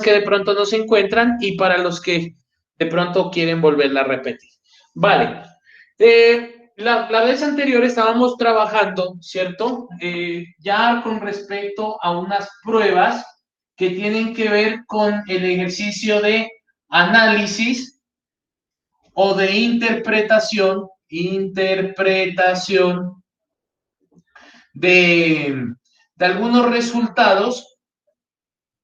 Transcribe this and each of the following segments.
que de pronto no se encuentran y para los que de pronto quieren volverla a repetir. Vale. La vez anterior estábamos trabajando, ¿cierto? Ya con respecto a unas pruebas que tienen que ver con el ejercicio de análisis o de interpretación de algunos resultados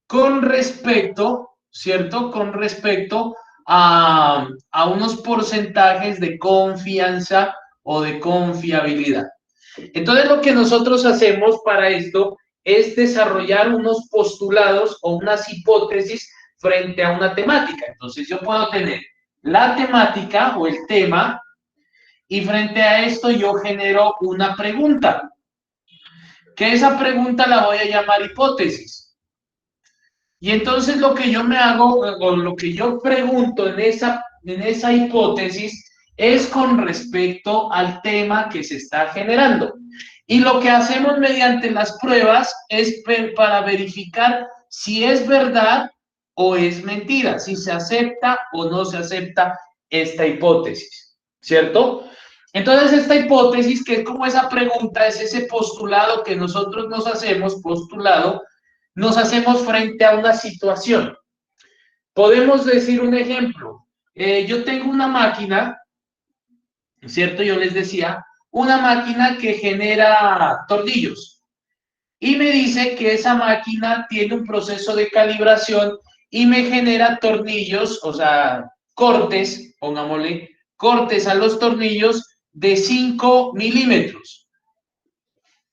con respecto, ¿cierto? Con respecto a unos porcentajes de confianza o de confiabilidad. Entonces, lo que nosotros hacemos para esto es desarrollar unos postulados o unas hipótesis frente a una temática. Entonces, yo puedo tener la temática o el tema y frente a esto yo genero una pregunta, que esa pregunta la voy a llamar hipótesis. Y entonces lo que yo me hago, o lo que yo pregunto en esa hipótesis, es con respecto al tema que se está generando. Y lo que hacemos mediante las pruebas es para verificar si es verdad o es mentira, si se acepta o no se acepta esta hipótesis, ¿cierto? Entonces esta hipótesis, que es como esa pregunta, es ese postulado que nosotros nos hacemos, nos hacemos frente a una situación. Podemos decir un ejemplo. Yo tengo una máquina, ¿cierto? Yo les decía, una máquina que genera tornillos. Y me dice que esa máquina tiene un proceso de calibración y me genera tornillos, o sea, cortes, pongámosle, cortes a los tornillos de 5 milímetros,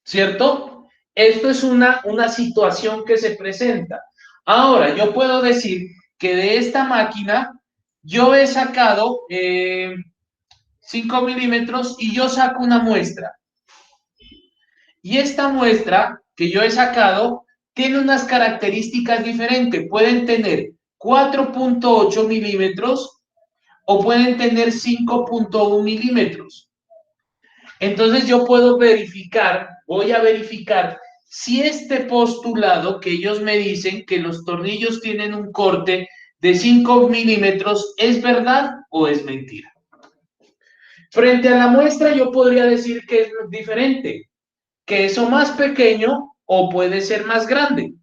¿cierto? Esto es una situación que se presenta. Ahora, yo puedo decir que de esta máquina yo he sacado 5 milímetros y yo saco una muestra. Y esta muestra que yo he sacado tiene unas características diferentes. Pueden tener 4.8 milímetros o pueden tener 5.1 milímetros. Entonces yo puedo verificar, voy a verificar si este postulado que ellos me dicen que los tornillos tienen un corte de 5 milímetros es verdad o es mentira. Frente a la muestra yo podría decir que es diferente, que es o más pequeño o puede ser más grande.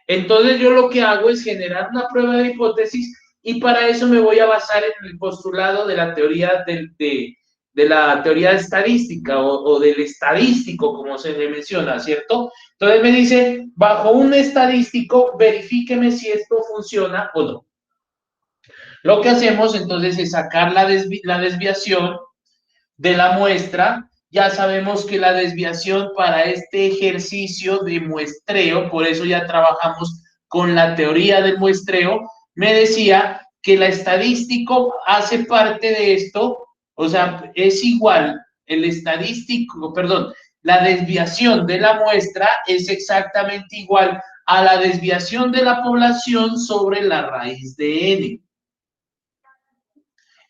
Entonces yo lo que hago es generar una prueba de hipótesis y para eso me voy a basar en el postulado de la teoría de la teoría estadística o del estadístico, como se le menciona, ¿cierto? Entonces me dice, bajo un estadístico, verifíqueme si esto funciona o no. Lo que hacemos entonces es sacar la desviación de la muestra. Ya sabemos que la desviación para este ejercicio de muestreo, por eso ya trabajamos con la teoría del muestreo, me decía que la estadístico hace parte de esto, o sea, es igual, el estadístico, perdón, la desviación de la muestra es exactamente igual a la desviación de la población sobre la raíz de n.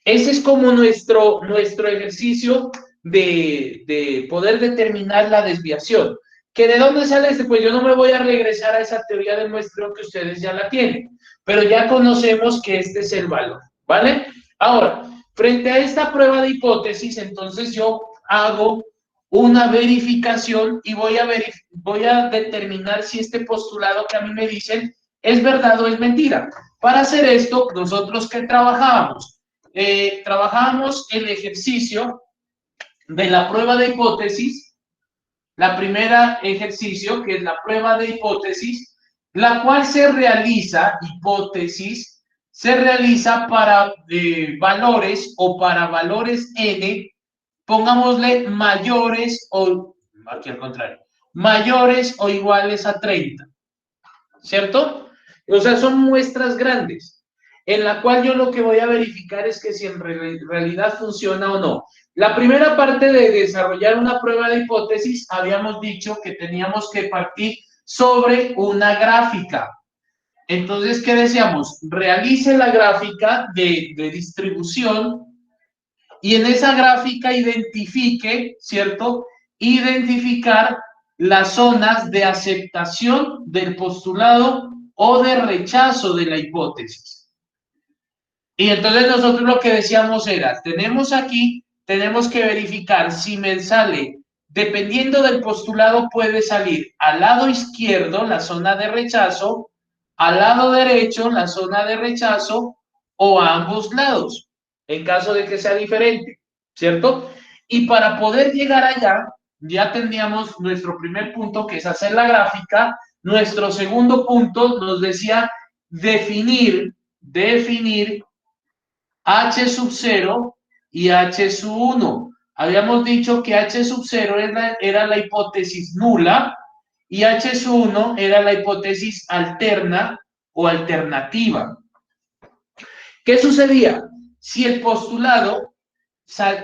Ese es como nuestro ejercicio de poder determinar la desviación. ¿Que de dónde sale este? Pues yo no me voy a regresar a esa teoría del muestreo que ustedes ya la tienen, pero ya conocemos que este es el valor, ¿vale? Ahora, frente a esta prueba de hipótesis, entonces yo hago una verificación y voy a determinar si este postulado que a mí me dicen es verdad o es mentira. Para hacer esto, nosotros ¿qué trabajábamos? Trabajamos el ejercicio de la prueba de hipótesis, la primera ejercicio, que es la prueba de hipótesis, la cual se realiza para valores o para valores n, pongámosle mayores o, aquí al contrario, mayores o iguales a 30, ¿cierto? O sea, son muestras grandes en la cual yo lo que voy a verificar es que si en realidad funciona o no. La primera parte de desarrollar una prueba de hipótesis, habíamos dicho que teníamos que partir sobre una gráfica. Entonces, ¿qué decíamos? Realice la gráfica de distribución y en esa gráfica identifique, ¿cierto? Identificar las zonas de aceptación del postulado o de rechazo de la hipótesis. Y entonces nosotros lo que decíamos era, tenemos que verificar si me sale, dependiendo del postulado, puede salir al lado izquierdo la zona de rechazo, al lado derecho la zona de rechazo o a ambos lados, en caso de que sea diferente, ¿cierto? Y para poder llegar allá, ya tendríamos nuestro primer punto, que es hacer la gráfica. Nuestro segundo punto nos decía definir H sub 0 y H sub 1. Habíamos dicho que H sub 0 era la hipótesis nula y H sub 1 era la hipótesis alterna o alternativa. ¿Qué sucedía? Si el postulado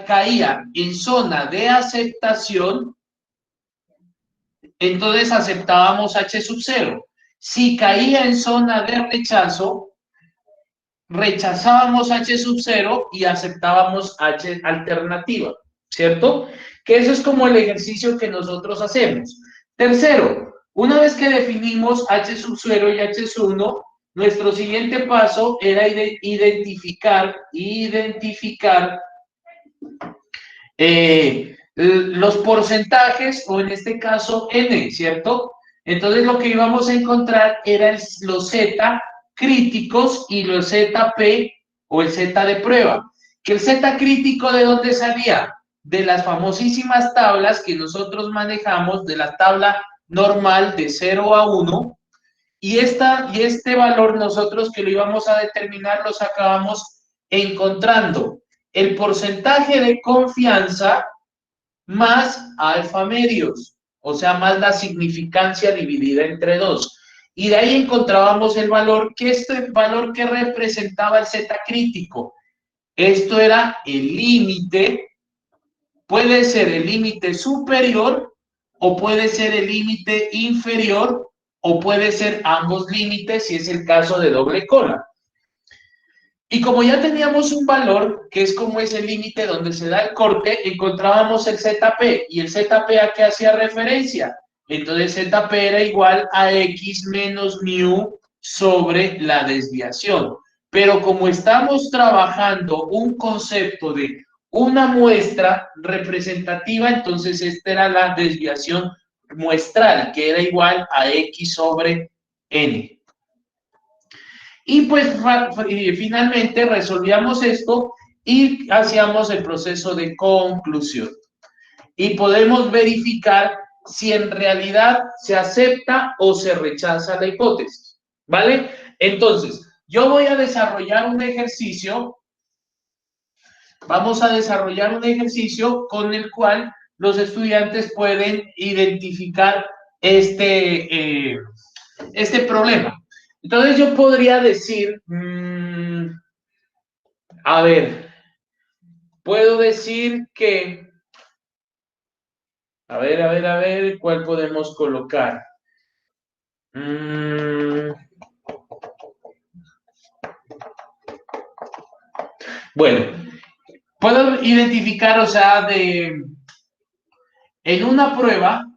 caía en zona de aceptación, entonces aceptábamos H sub 0. Si caía en zona de rechazo, rechazábamos H sub 0 y aceptábamos H alternativa, ¿cierto? Que eso es como el ejercicio que nosotros hacemos. Tercero, una vez que definimos H sub 0 y H sub 1, nuestro siguiente paso era identificar los porcentajes, o en este caso N, ¿cierto? Entonces lo que íbamos a encontrar eran los Z críticos y los ZP o el Z de prueba. Que el Z crítico, ¿de dónde salía? De las famosísimas tablas que nosotros manejamos, de la tabla normal de 0 a 1, y este valor nosotros que lo íbamos a determinar los acabamos encontrando el porcentaje de confianza más alfa medios, o sea, más la significancia dividida entre 2. Y de ahí encontrábamos el valor, este valor que representaba el Z crítico. Esto era el límite, puede ser el límite superior o puede ser el límite inferior o puede ser ambos límites si es el caso de doble cola. Y como ya teníamos un valor, que es como ese límite donde se da el corte, encontrábamos el ZP. ¿Y el ZP a qué hacía referencia? Entonces ZP era igual a X menos mu sobre la desviación. Pero como estamos trabajando un concepto de una muestra representativa, entonces esta era la desviación muestral, que era igual a X sobre N. Y pues finalmente resolvíamos esto y hacíamos el proceso de conclusión. Y podemos verificar si en realidad se acepta o se rechaza la hipótesis. ¿Vale? Entonces, yo voy a desarrollar un ejercicio. Vamos a desarrollar un ejercicio con el cual los estudiantes pueden identificar este problema. Entonces yo podría decir, a ver, puedo decir que, a ver, ¿cuál podemos colocar? Bueno, puedo identificar, o sea, en una prueba,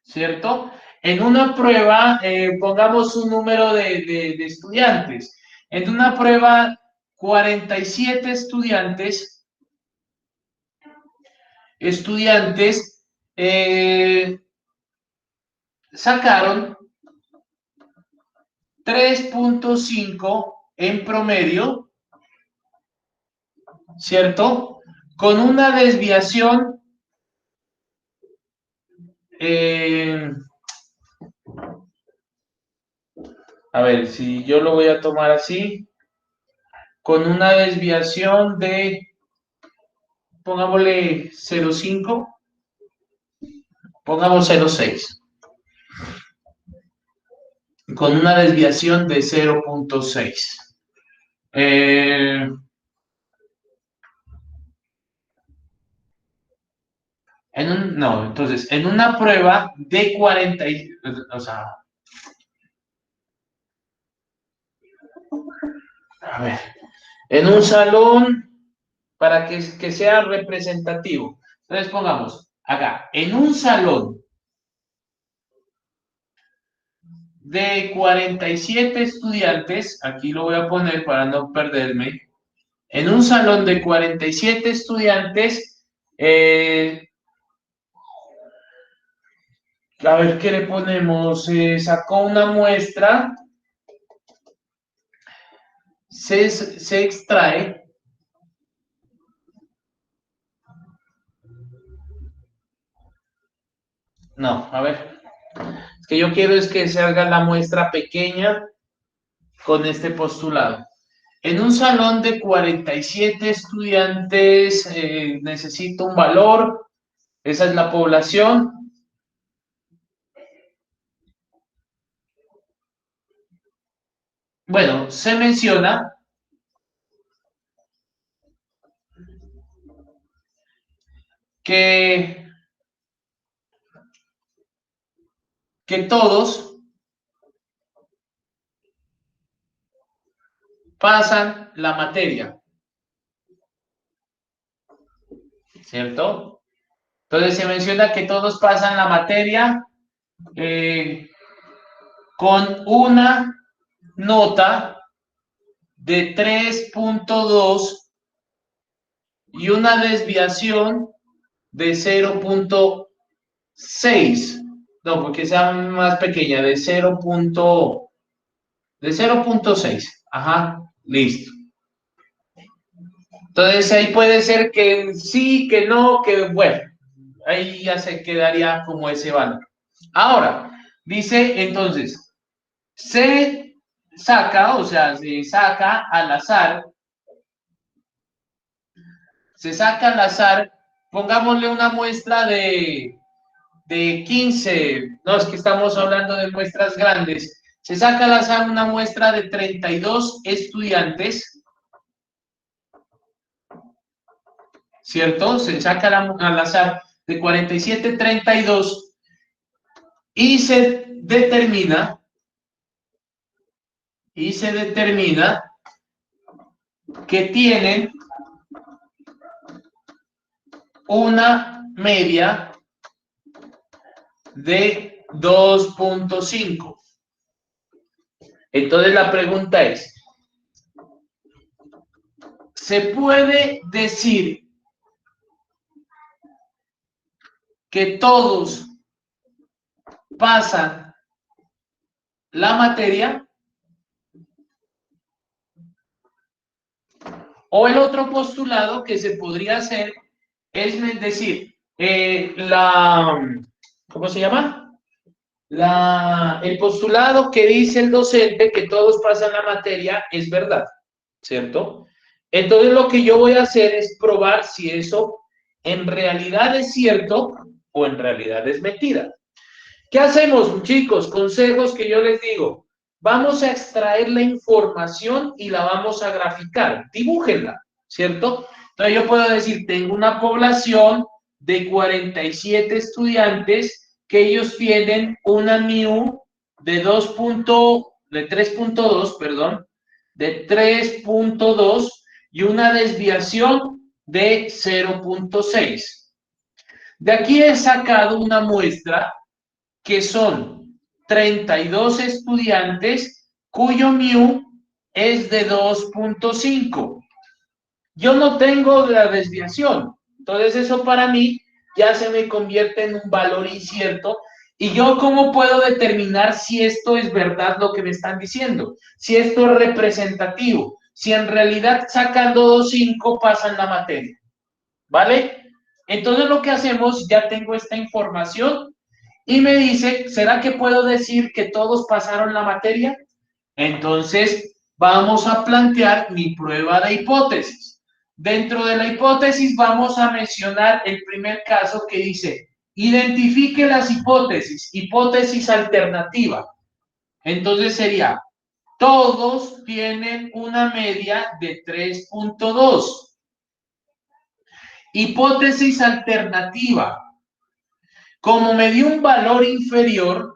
¿cierto? En una prueba, pongamos un número de estudiantes. En una prueba, 47 estudiantes sacaron 3.5 en promedio, ¿cierto? Con una desviación a ver, si yo lo voy a tomar así, con una desviación de, pongámosle 0.5, pongamos 0.6, con una desviación de 0.6. Entonces, en una prueba de 40, o sea, a ver, en un salón, para que sea representativo. Entonces pongamos acá, en un salón de 47 estudiantes, aquí lo voy a poner para no perderme, en un salón de 47 estudiantes, a ver qué le ponemos, sacó una muestra, se extrae, no, a ver, es que yo quiero es que se haga la muestra pequeña con este postulado. En un salón de 47 estudiantes necesito un valor, esa es la población. Bueno, se menciona que, que todos pasan la materia, ¿cierto? Entonces se menciona que todos pasan la materia eh, con una nota de 3.2 y una desviación de 0.6. No, porque sea más pequeña, de 0.6. Ajá, listo. Entonces ahí puede ser que sí, que no, que bueno, ahí ya se quedaría como ese valor. Ahora, dice entonces, se saca, o sea, se saca al azar, pongámosle una muestra de 15, no, es que estamos hablando de muestras grandes, se saca al azar una muestra de 32 estudiantes, ¿cierto? Se saca al azar de 47, 32 y se determina que tienen una media de 2.5. Entonces la pregunta es, ¿se puede decir que todos pasan la materia? O el otro postulado que se podría hacer es decir, ¿cómo se llama? El postulado que dice el docente que todos pasan la materia es verdad, ¿cierto? Entonces lo que yo voy a hacer es probar si eso en realidad es cierto o en realidad es mentira. ¿Qué hacemos, chicos? Consejos que yo les digo. Vamos a extraer la información y la vamos a graficar. Dibújenla, ¿cierto? Entonces yo puedo decir, tengo una población de 47 estudiantes que ellos tienen una MIU de 3.2, perdón, de 3.2 y una desviación de 0.6. De aquí he sacado una muestra que son 32 estudiantes cuyo MIU es de 2.5. Yo no tengo la desviación, entonces eso para mí ya se me convierte en un valor incierto. ¿Y yo cómo puedo determinar si esto es verdad lo que me están diciendo? Si esto es representativo, si en realidad sacando 2.5 pasan la materia, ¿vale? Entonces lo que hacemos, ya tengo esta información, y me dice, ¿será que puedo decir que todos pasaron la materia? Entonces, vamos a plantear mi prueba de hipótesis. Dentro de la hipótesis vamos a mencionar el primer caso que dice, identifique las hipótesis, hipótesis alternativa. Entonces sería, todos tienen una media de 3.2. Hipótesis alternativa. Como me dio un valor inferior,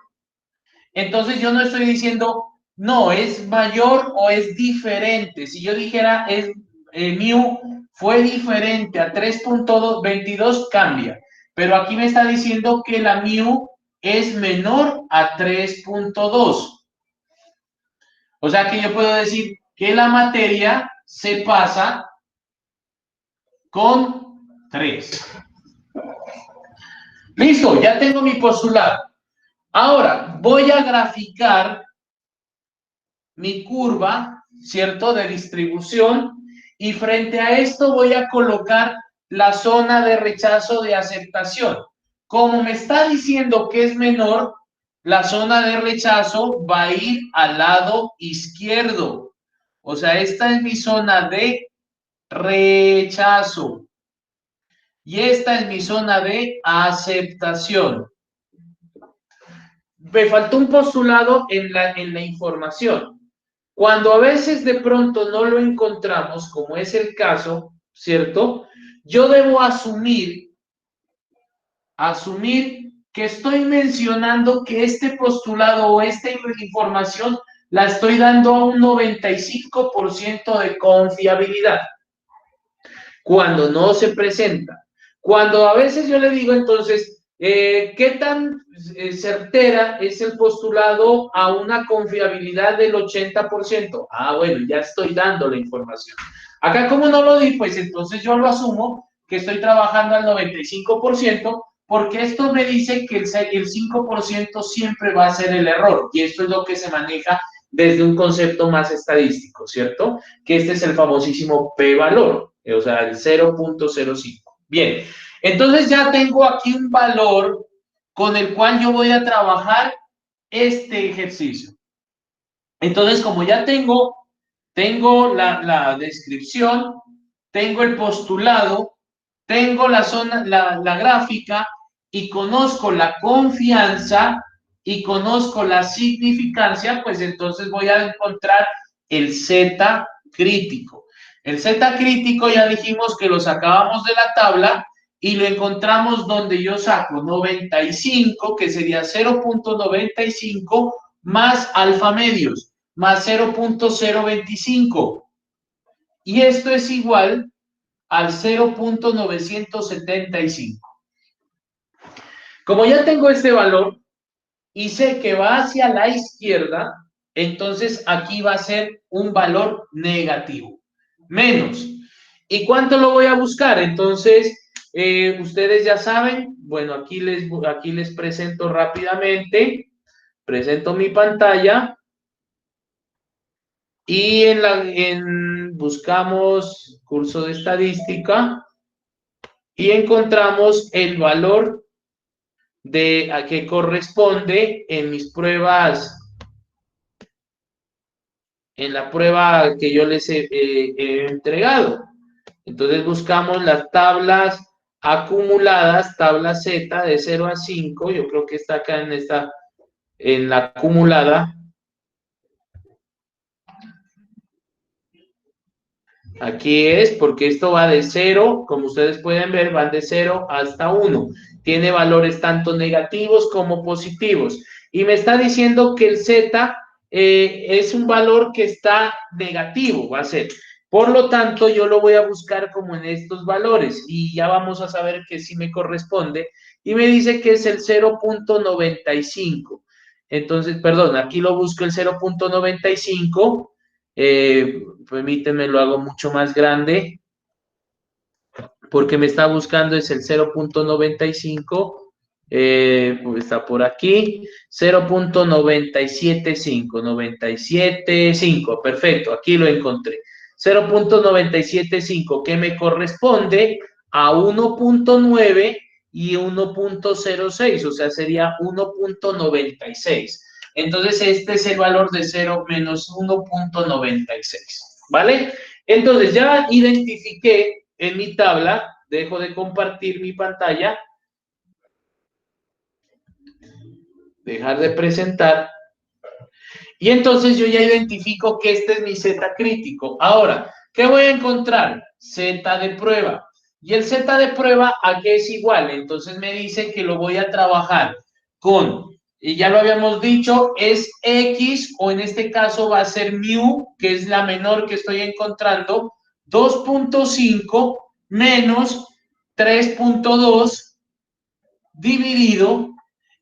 entonces yo no estoy diciendo, no, es mayor o es diferente. Si yo dijera, mu fue diferente a 3.22, cambia. Pero aquí me está diciendo que la mu es menor a 3.2. O sea que yo puedo decir que la materia se pasa con 3. Listo, ya tengo mi postulado. Ahora voy a graficar mi curva, ¿cierto?, de distribución, y frente a esto voy a colocar la zona de rechazo de aceptación. Como me está diciendo que es menor, la zona de rechazo va a ir al lado izquierdo. O sea, esta es mi zona de rechazo. Y esta es mi zona de aceptación. Me faltó un postulado en la información. Cuando a veces de pronto no lo encontramos, como es el caso, ¿cierto? Yo debo asumir que estoy mencionando que este postulado o esta información la estoy dando a un 95% de confiabilidad. Cuando no se presenta. Cuando a veces yo le digo, entonces, ¿qué tan certera es el postulado a una confiabilidad del 80%? Ah, bueno, ya estoy dando la información. Acá, como no lo di, pues entonces yo lo asumo que estoy trabajando al 95%, porque esto me dice que el 5% siempre va a ser el error, y esto es lo que se maneja desde un concepto más estadístico, ¿cierto? Que este es el famosísimo p-valor, o sea, el 0.05. Bien, entonces ya tengo aquí un valor con el cual yo voy a trabajar este ejercicio. Entonces, como ya tengo la descripción, tengo el postulado, tengo la zona, la gráfica, y conozco la confianza y conozco la significancia, pues entonces voy a encontrar el Z crítico. El Z crítico ya dijimos que lo sacábamos de la tabla y lo encontramos donde yo saco 95, que sería 0.95 más alfa medios, más 0.025. Y esto es igual al 0.975. Como ya tengo este valor y sé que va hacia la izquierda, entonces aquí va a ser un valor negativo, menos. ¿Y cuánto lo voy a buscar? Entonces, ustedes ya saben, bueno, aquí les presento rápidamente, presento mi pantalla y buscamos curso de estadística y encontramos el valor a que corresponde en mis pruebas, en la prueba que yo les he entregado. Entonces buscamos las tablas acumuladas, tabla Z de 0 a 5, yo creo que está acá en la acumulada. Aquí es, porque esto va de 0, como ustedes pueden ver, van de 0 hasta 1. Tiene valores tanto negativos como positivos. Y me está diciendo que el Z es un valor que está negativo, va a ser. Por lo tanto, yo lo voy a buscar como en estos valores y ya vamos a saber que sí me corresponde. Y me dice que es el 0.95. Entonces, perdón, aquí lo busco el 0.95. Permíteme, lo hago mucho más grande porque me está buscando es el 0.95, pues está por aquí, 0.975, 97.5, perfecto, aquí lo encontré, 0.975, que me corresponde a 1.9 y 1.06, o sea, sería 1.96. Entonces, este es el valor de 0 menos 1.96, ¿vale? Entonces, ya identifiqué en mi tabla, dejo de compartir mi pantalla, dejar de presentar, y entonces yo ya identifico que este es mi Z crítico. Ahora, ¿qué voy a encontrar? Z de prueba. Y el Z de prueba, ¿a qué es igual? Entonces me dice que lo voy a trabajar con, y ya lo habíamos dicho, es X, o en este caso va a ser mu, que es la menor que estoy encontrando, 2.5 menos 3.2 dividido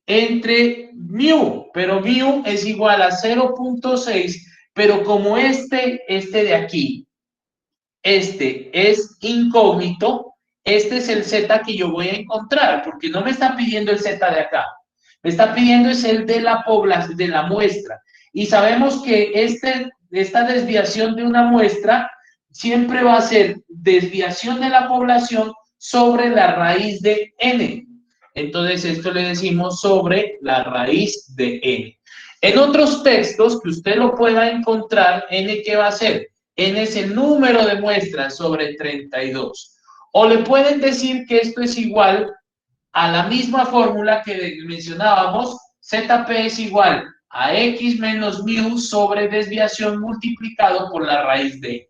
entre mu, pero mu es igual a 0.6 Pero como este de aquí, este es incógnito, este es el Z que yo voy a encontrar, porque no me está pidiendo el Z de acá, me está pidiendo es el de la población, de la muestra. Y sabemos que esta desviación de una muestra siempre va a ser desviación de la población sobre la raíz de n. Entonces esto le decimos sobre la raíz de n. En otros textos que usted lo pueda encontrar, n, ¿qué va a ser? N es el número de muestras sobre 32. O le pueden decir que esto es igual a la misma fórmula que mencionábamos, ZP es igual a X menos mu sobre desviación multiplicado por la raíz de.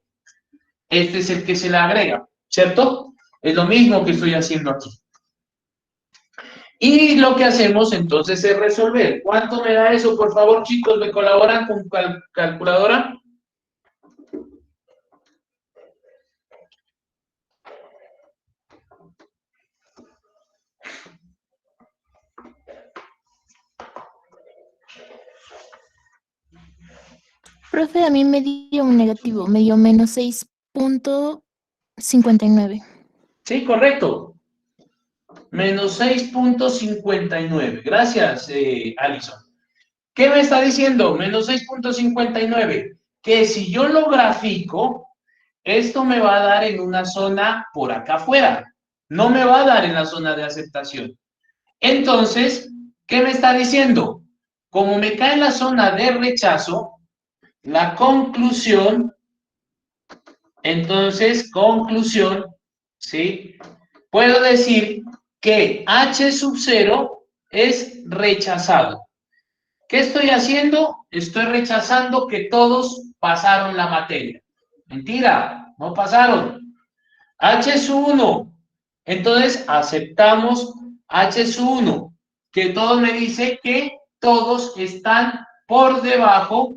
Este es el que se le agrega, ¿cierto? Es lo mismo que estoy haciendo aquí. Y lo que hacemos entonces es resolver. ¿Cuánto me da eso? Por favor, chicos, ¿me colaboran con calculadora? Profe, a mí me dio un negativo, me dio menos 6.59. Sí, correcto. Menos 6.59. Gracias, Alison. ¿Qué me está diciendo? Menos 6.59. Que si yo lo grafico, esto me va a dar en una zona por acá afuera. No me va a dar en la zona de aceptación. Entonces, ¿qué me está diciendo? Como me cae en la zona de rechazo, la conclusión, entonces, conclusión, ¿sí? Puedo decir que H sub 0 es rechazado. ¿Qué estoy haciendo? Estoy rechazando que todos pasaron la materia. Mentira, no pasaron. H sub 1. Entonces aceptamos H sub 1, que todos me dice que todos están por debajo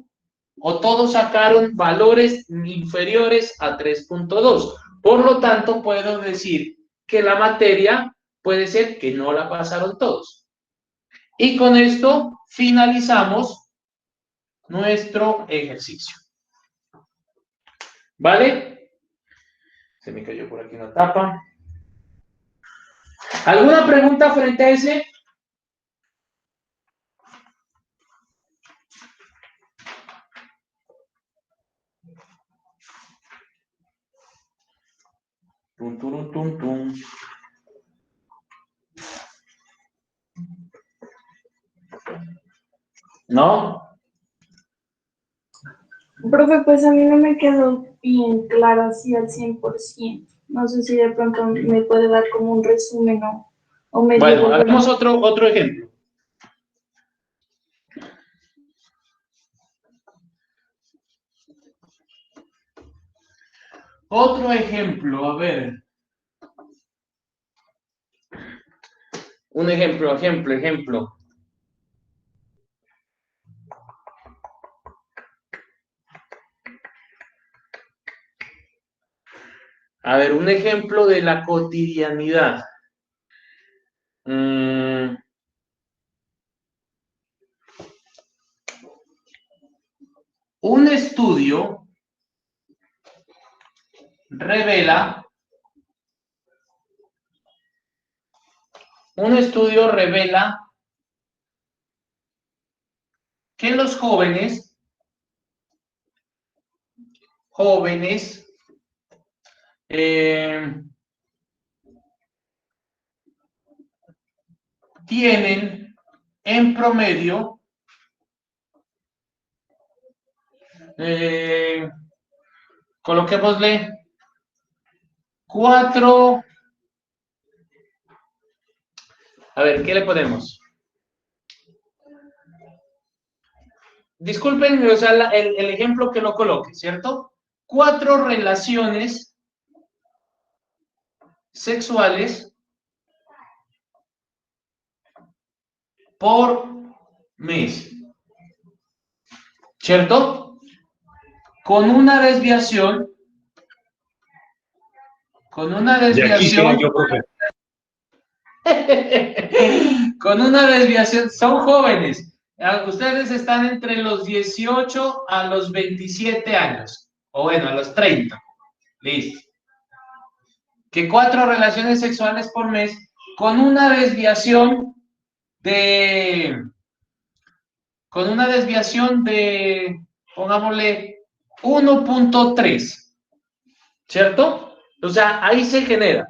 o todos sacaron valores inferiores a 3.2. Por lo tanto, puedo decir que la materia puede ser que no la pasaron todos. Y con esto finalizamos nuestro ejercicio. ¿Vale? Se me cayó por aquí una tapa. ¿Alguna pregunta frente a ese? Tum, tum, tum, tum. ¿No? Profe, pues a mí no me quedó bien claro así al 100%. No sé si de pronto me puede dar como un resumen o me dio Bueno, hagamos otro ejemplo. Otro ejemplo, a ver. Un ejemplo. A ver, un ejemplo de la cotidianidad. Un estudio revela que los jóvenes tienen en promedio coloquémosle 4. A ver, ¿qué le ponemos? Disculpen, o sea, el ejemplo que lo coloque, ¿cierto? 4 relaciones sexuales por mes, ¿cierto? Con una desviación, De aquí soy yo, profe. con una desviación, son jóvenes, Ustedes están entre los 18 a los 27 años, o bueno, a los 30. Listo. Que 4 relaciones sexuales por mes con una desviación de, pongámosle, 1.3, ¿cierto? O sea, ahí se genera.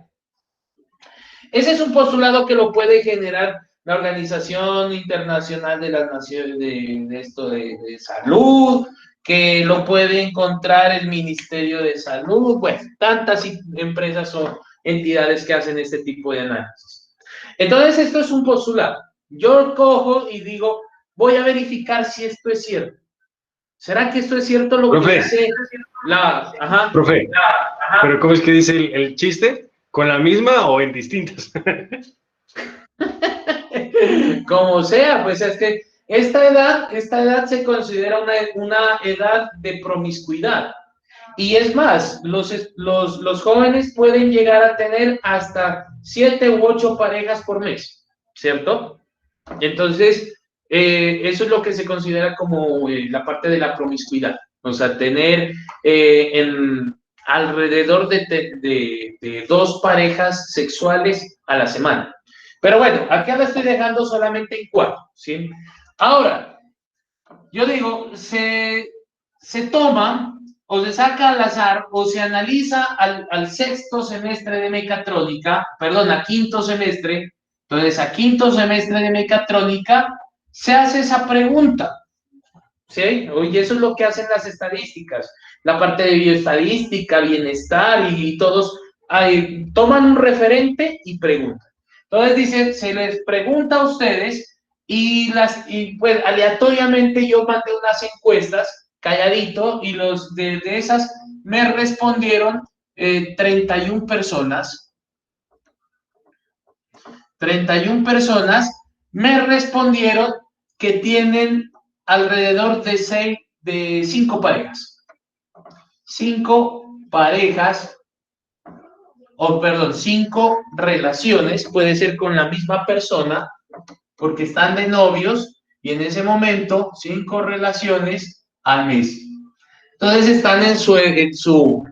Ese es un postulado que lo puede generar la Organización Internacional de las Naciones de Salud, que lo puede encontrar el Ministerio de Salud, bueno, tantas empresas o entidades que hacen este tipo de análisis. Entonces, esto es un postulado. Yo cojo y digo, voy a verificar si esto es cierto. ¿Será que esto es cierto lo que dice la... Ajá. Profe, ¿pero cómo es que dice el chiste? ¿Con la misma o en distintas? Como sea, pues es que esta edad se considera una edad de promiscuidad. Y es más, los jóvenes pueden llegar a tener hasta 7 u 8 parejas por mes, ¿cierto? Entonces, eso es lo que se considera como la parte de la promiscuidad. O sea, tener alrededor de 2 parejas sexuales a la semana. Pero bueno, acá la estoy dejando solamente en 4, ¿sí? Ahora, yo digo, se toma o se saca al azar o se analiza al sexto semestre de mecatrónica, perdón, a quinto semestre. Entonces, a quinto semestre de mecatrónica se hace esa pregunta, ¿sí? Y eso es lo que hacen las estadísticas, la parte de bioestadística, bienestar y todos toman un referente y preguntan. Entonces dice, se les pregunta a ustedes y pues aleatoriamente yo mandé unas encuestas calladito y los de esas me respondieron 31 personas. 31 personas me respondieron que tienen alrededor de 5 parejas. 5 parejas, o perdón, 5 relaciones, puede ser con la misma persona, porque están de novios, y en ese momento 5 relaciones al mes. Entonces están en su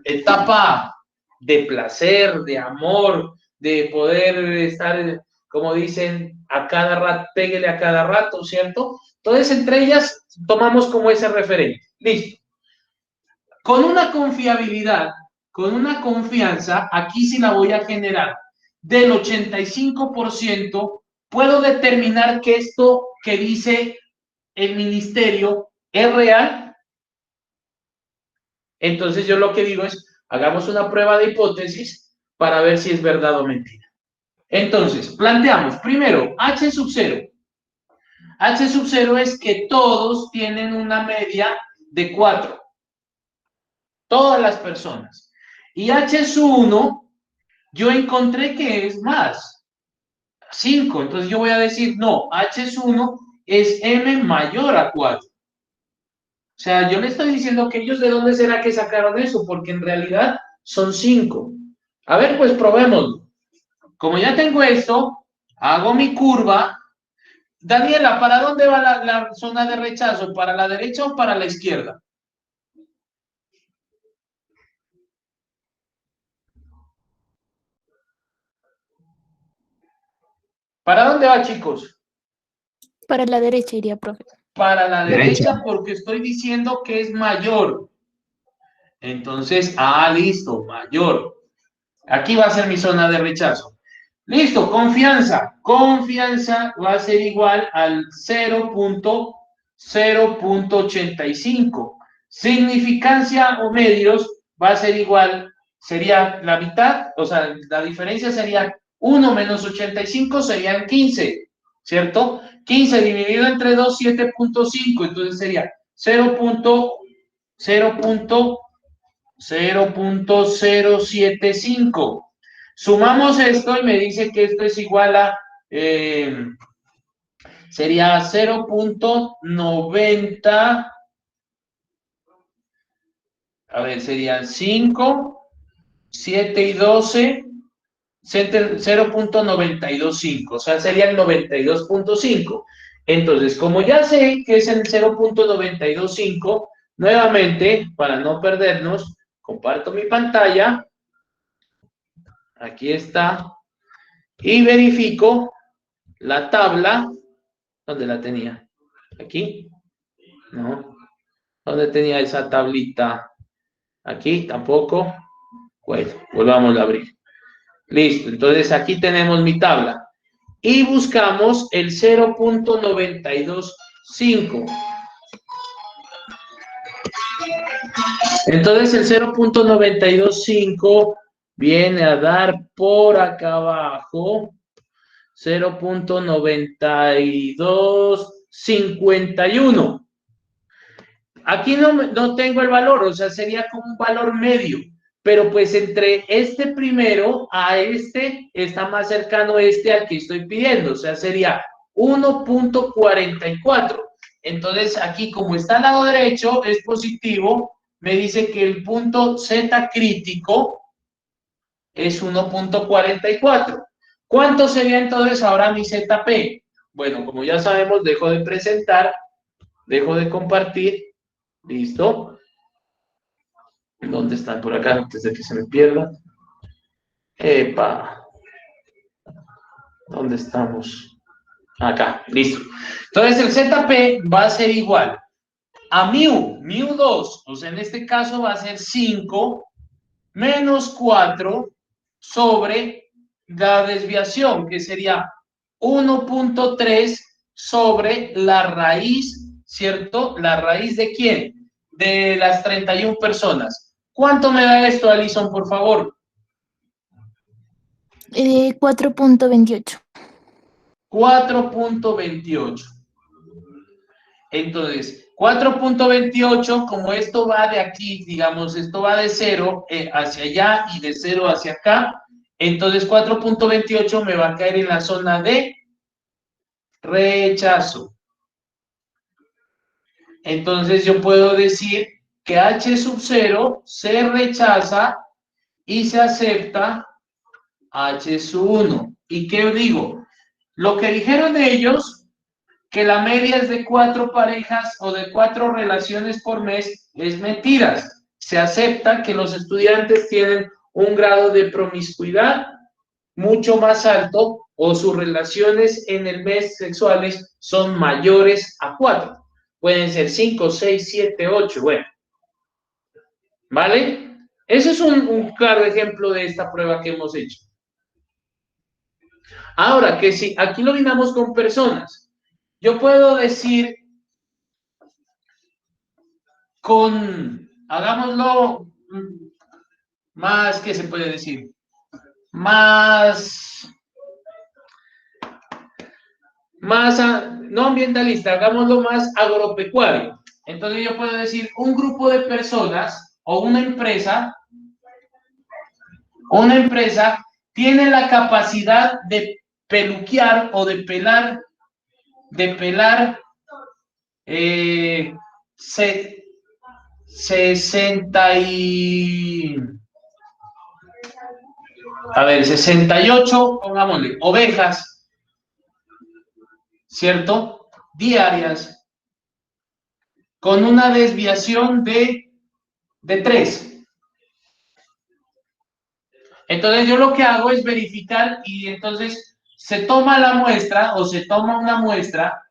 etapa de placer, de amor, de poder estar, como dicen, a cada rato, péguele a cada rato, ¿cierto? Entonces, entre ellas, tomamos como ese referente. Listo. Con una confiabilidad, con una confianza, aquí sí la voy a generar, del 85%, puedo determinar que esto que dice el ministerio es real. Entonces yo lo que digo es, hagamos una prueba de hipótesis para ver si es verdad o mentira. Entonces, planteamos, primero, H sub 0. H sub 0 es que todos tienen una media de 4. Todas las personas. Y H sub 1, yo encontré que es más, 5. Entonces yo voy a decir, no, H sub 1 es M mayor a 4. O sea, yo le estoy diciendo que ellos de dónde será que sacaron eso, porque en realidad son 5. A ver, pues probémoslo. Como ya tengo esto, hago mi curva. Daniela, ¿para dónde va la zona de rechazo? ¿Para la derecha o para la izquierda? ¿Para dónde va, chicos? Para la derecha iría, profe. Para la derecha, porque estoy diciendo que es mayor. Entonces, listo, mayor. Aquí va a ser mi zona de rechazo. Listo, confianza. Confianza va a ser igual al 0.85. Significancia o medios va a ser igual, sería la mitad, o sea, la diferencia sería 1 menos 85 serían 15, ¿cierto? 15 dividido entre 2, 7.5, entonces sería 0.075. Sumamos esto y me dice que esto es igual a, sería 0.90, a ver, serían 5, 7 y 12, 0.925, o sea, sería el 92.5. Entonces, como ya sé que es el 0.925, nuevamente, para no perdernos, comparto mi pantalla. Aquí está. Y verifico la tabla. ¿Dónde la tenía? ¿Aquí? No. ¿Dónde tenía esa tablita? Aquí tampoco. Bueno, volvamos a abrir. Listo. Entonces aquí tenemos mi tabla. Y buscamos el 0.925. Entonces el 0.925 viene a dar por acá abajo 0.9251. Aquí no tengo el valor, o sea, sería como un valor medio, pero pues entre este primero a este está más cercano este al que estoy pidiendo, o sea, sería 1.44. Entonces aquí como está al lado derecho es positivo, me dice que el punto Z crítico es 1.44. ¿Cuánto sería entonces ahora mi ZP? Bueno, como ya sabemos, dejo de presentar, dejo de compartir. ¿Listo? ¿Dónde están? Por acá, antes de que se me pierda. ¡Epa! ¿Dónde estamos? Acá, listo. Entonces el ZP va a ser igual a mu 2, o sea, en este caso va a ser 5 menos 4 sobre la desviación, que sería 1.3 sobre la raíz, ¿cierto? ¿La raíz de quién? De las 31 personas. ¿Cuánto me da esto, Alison, por favor? 4.28. 4.28. Entonces, 4.28, como esto va de aquí, digamos, esto va de 0 hacia allá y de 0 hacia acá, entonces 4.28 me va a caer en la zona de rechazo. Entonces yo puedo decir que H sub 0 se rechaza y se acepta H sub 1. ¿Y qué digo? Lo que dijeron ellos, que la media es de 4 parejas o de 4 relaciones por mes, es mentiras. Se acepta que los estudiantes tienen un grado de promiscuidad mucho más alto o sus relaciones en el mes sexuales son mayores a 4. Pueden ser 5, 6, 7, 8, bueno. ¿Vale? Ese es un claro ejemplo de esta prueba que hemos hecho. Ahora, que si aquí lo vinamos con personas, yo puedo decir hagámoslo más, ¿qué se puede decir? Más, no ambientalista, hagámoslo más agropecuario. Entonces yo puedo decir un grupo de personas o una empresa tiene la capacidad de peluquear o de pelar 68, pongámosle, ovejas, ¿cierto? Diarias, con una desviación de 3. Entonces yo lo que hago es verificar y entonces se toma la muestra o se toma una muestra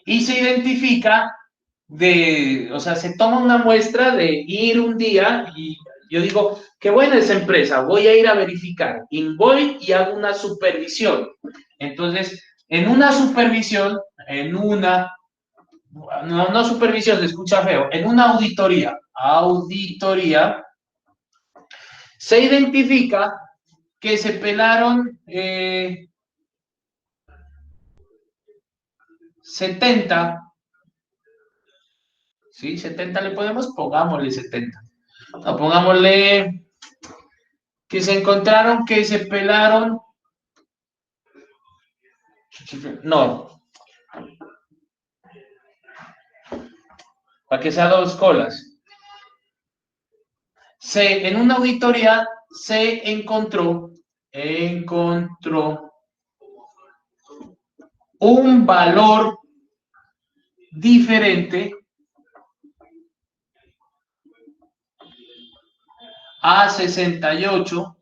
y se identifica o sea, se toma una muestra de ir un día y yo digo, qué buena esa empresa, voy a ir a verificar. Y voy y hago una supervisión. Entonces, en una supervisión, no supervisión, se escucha feo, en una auditoría, se identifica que se pelaron 70, ¿sí? 70 le podemos, pongámosle 70. No, pongámosle que se encontraron que se pelaron, no, para que sea 2 colas. En una auditoría se encontró un valor diferente a 68.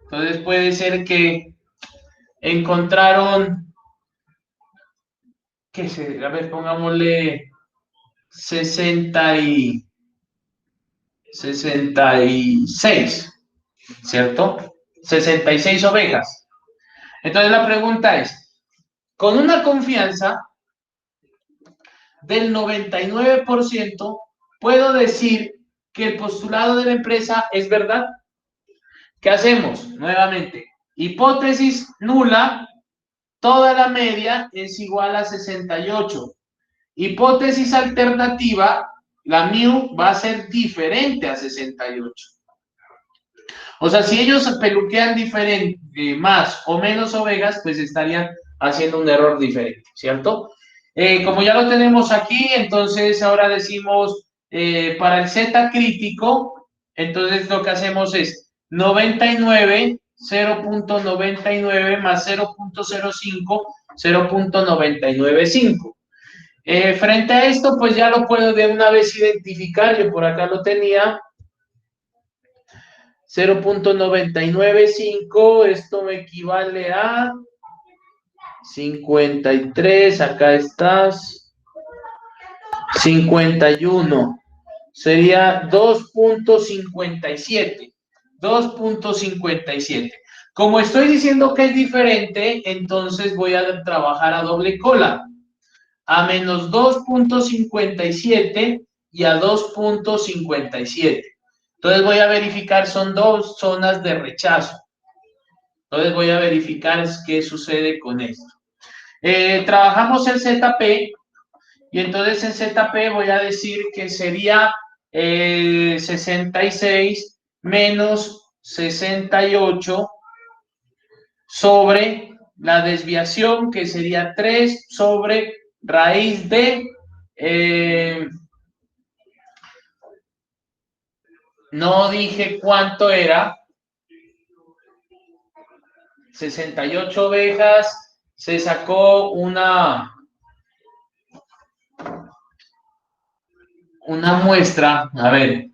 Entonces puede ser que encontraron, a ver, pongámosle 66, ¿cierto? 66 ovejas. Entonces la pregunta es, con una confianza del 99%, ¿puedo decir que el postulado de la empresa es verdad? ¿Qué hacemos? Nuevamente, hipótesis nula, toda la media es igual a 68. Hipótesis alternativa, la mu va a ser diferente a 68. O sea, si ellos peluquean diferente, más o menos ovejas, pues estarían haciendo un error diferente, ¿cierto? Como ya lo tenemos aquí, entonces ahora decimos para el Z crítico, entonces lo que hacemos es 99, 0.99 más 0.05, 0.995. Frente a esto, pues ya lo puedo de una vez identificar, yo por acá lo tenía, 0.995, esto me equivale a 53, acá estás, 51, sería 2.57, 2.57. Como estoy diciendo que es diferente, entonces voy a trabajar a doble cola, a menos 2.57 y a 2.57. Entonces voy a verificar, son dos zonas de rechazo. Entonces voy a verificar qué sucede con esto. Trabajamos el ZP y entonces en ZP voy a decir que sería 66 menos 68 sobre la desviación, que sería 3 sobre raíz de... no dije cuánto era. 68 ovejas, se sacó una muestra, a ver,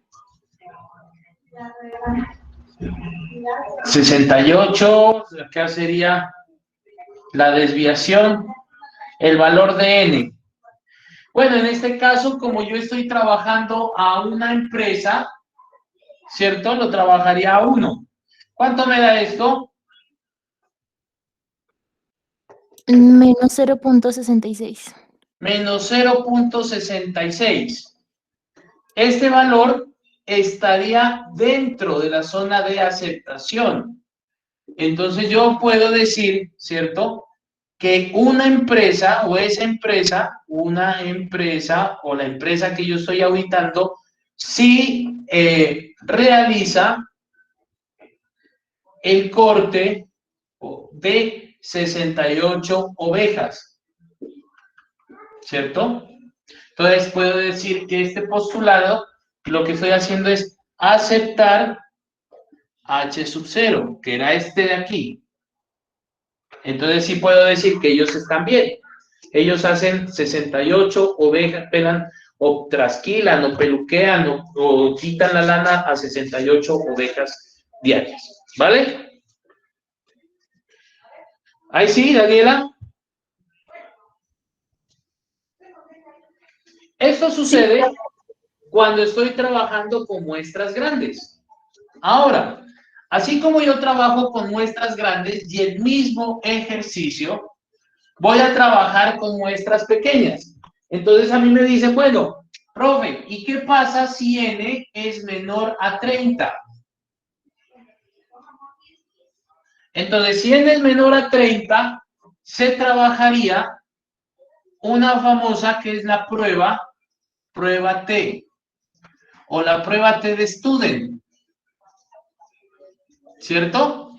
68, acá sería la desviación, el valor de n. Bueno, en este caso, como yo estoy trabajando a una empresa, ¿cierto? Lo trabajaría a 1. ¿Cuánto me da esto? Menos 0.66. Menos 0.66. Este valor estaría dentro de la zona de aceptación. Entonces yo puedo decir, ¿cierto?, que una empresa o esa empresa, una empresa o la empresa que yo estoy auditando, sí realiza el corte de 68 ovejas, ¿cierto? Entonces puedo decir que este postulado, lo que estoy haciendo es aceptar H sub 0, que era este de aquí. Entonces sí puedo decir que ellos están bien. Ellos hacen 68 ovejas, pelan o trasquilan o peluquean o quitan la lana a 68 ovejas diarias. ¿Vale? Ahí sí, Daniela. Esto sucede cuando estoy trabajando con muestras grandes. Ahora, así como yo trabajo con muestras grandes y el mismo ejercicio, voy a trabajar con muestras pequeñas. Entonces a mí me dicen, bueno, profe, ¿y qué pasa si n es menor a 30? Entonces, si n es menor a 30, se trabajaría una famosa que es la prueba T, o la prueba T de Student, ¿cierto?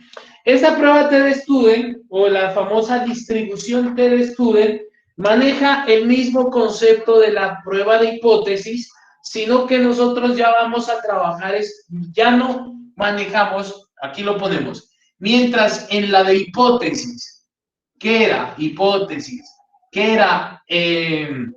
Esa prueba T de Student, o la famosa distribución T de Student, maneja el mismo concepto de la prueba de hipótesis, sino que nosotros ya vamos a trabajar, ya no manejamos, aquí lo ponemos, mientras en la de hipótesis que era hipótesis, que era n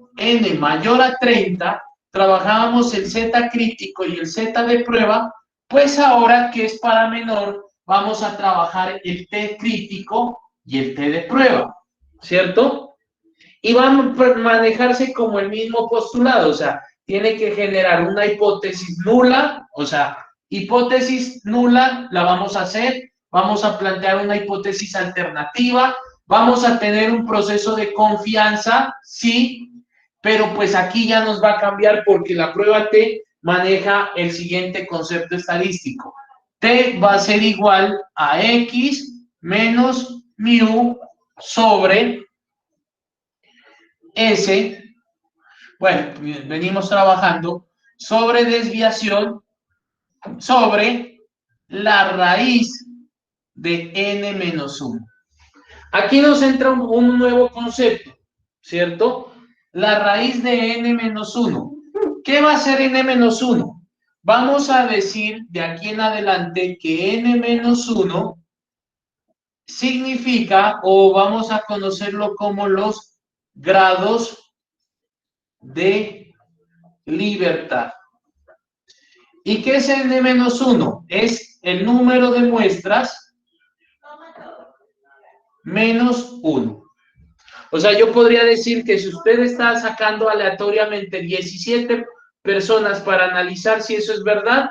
mayor a 30, trabajábamos el z crítico y el z de prueba, pues ahora que es para menor, vamos a trabajar el t crítico y el t de prueba, ¿cierto? Y van a manejarse como el mismo postulado, o sea, tiene que generar una hipótesis nula, o sea, hipótesis nula la vamos a hacer, vamos a plantear una hipótesis alternativa, vamos a tener un proceso de confianza, sí, pero pues aquí ya nos va a cambiar porque la prueba T maneja el siguiente concepto estadístico. T va a ser igual a X menos mu sobre S, bueno, venimos trabajando sobre desviación sobre la raíz de n menos 1. Aquí nos entra un nuevo concepto, ¿cierto? La raíz de n menos 1. ¿Qué va a ser n menos 1? Vamos a decir de aquí en adelante que n menos 1 significa, o vamos a conocerlo como los grados de libertad. ¿Y qué es n menos 1? Es el número de muestras menos 1. O sea, yo podría decir que si usted está sacando aleatoriamente 17 personas para analizar si eso es verdad,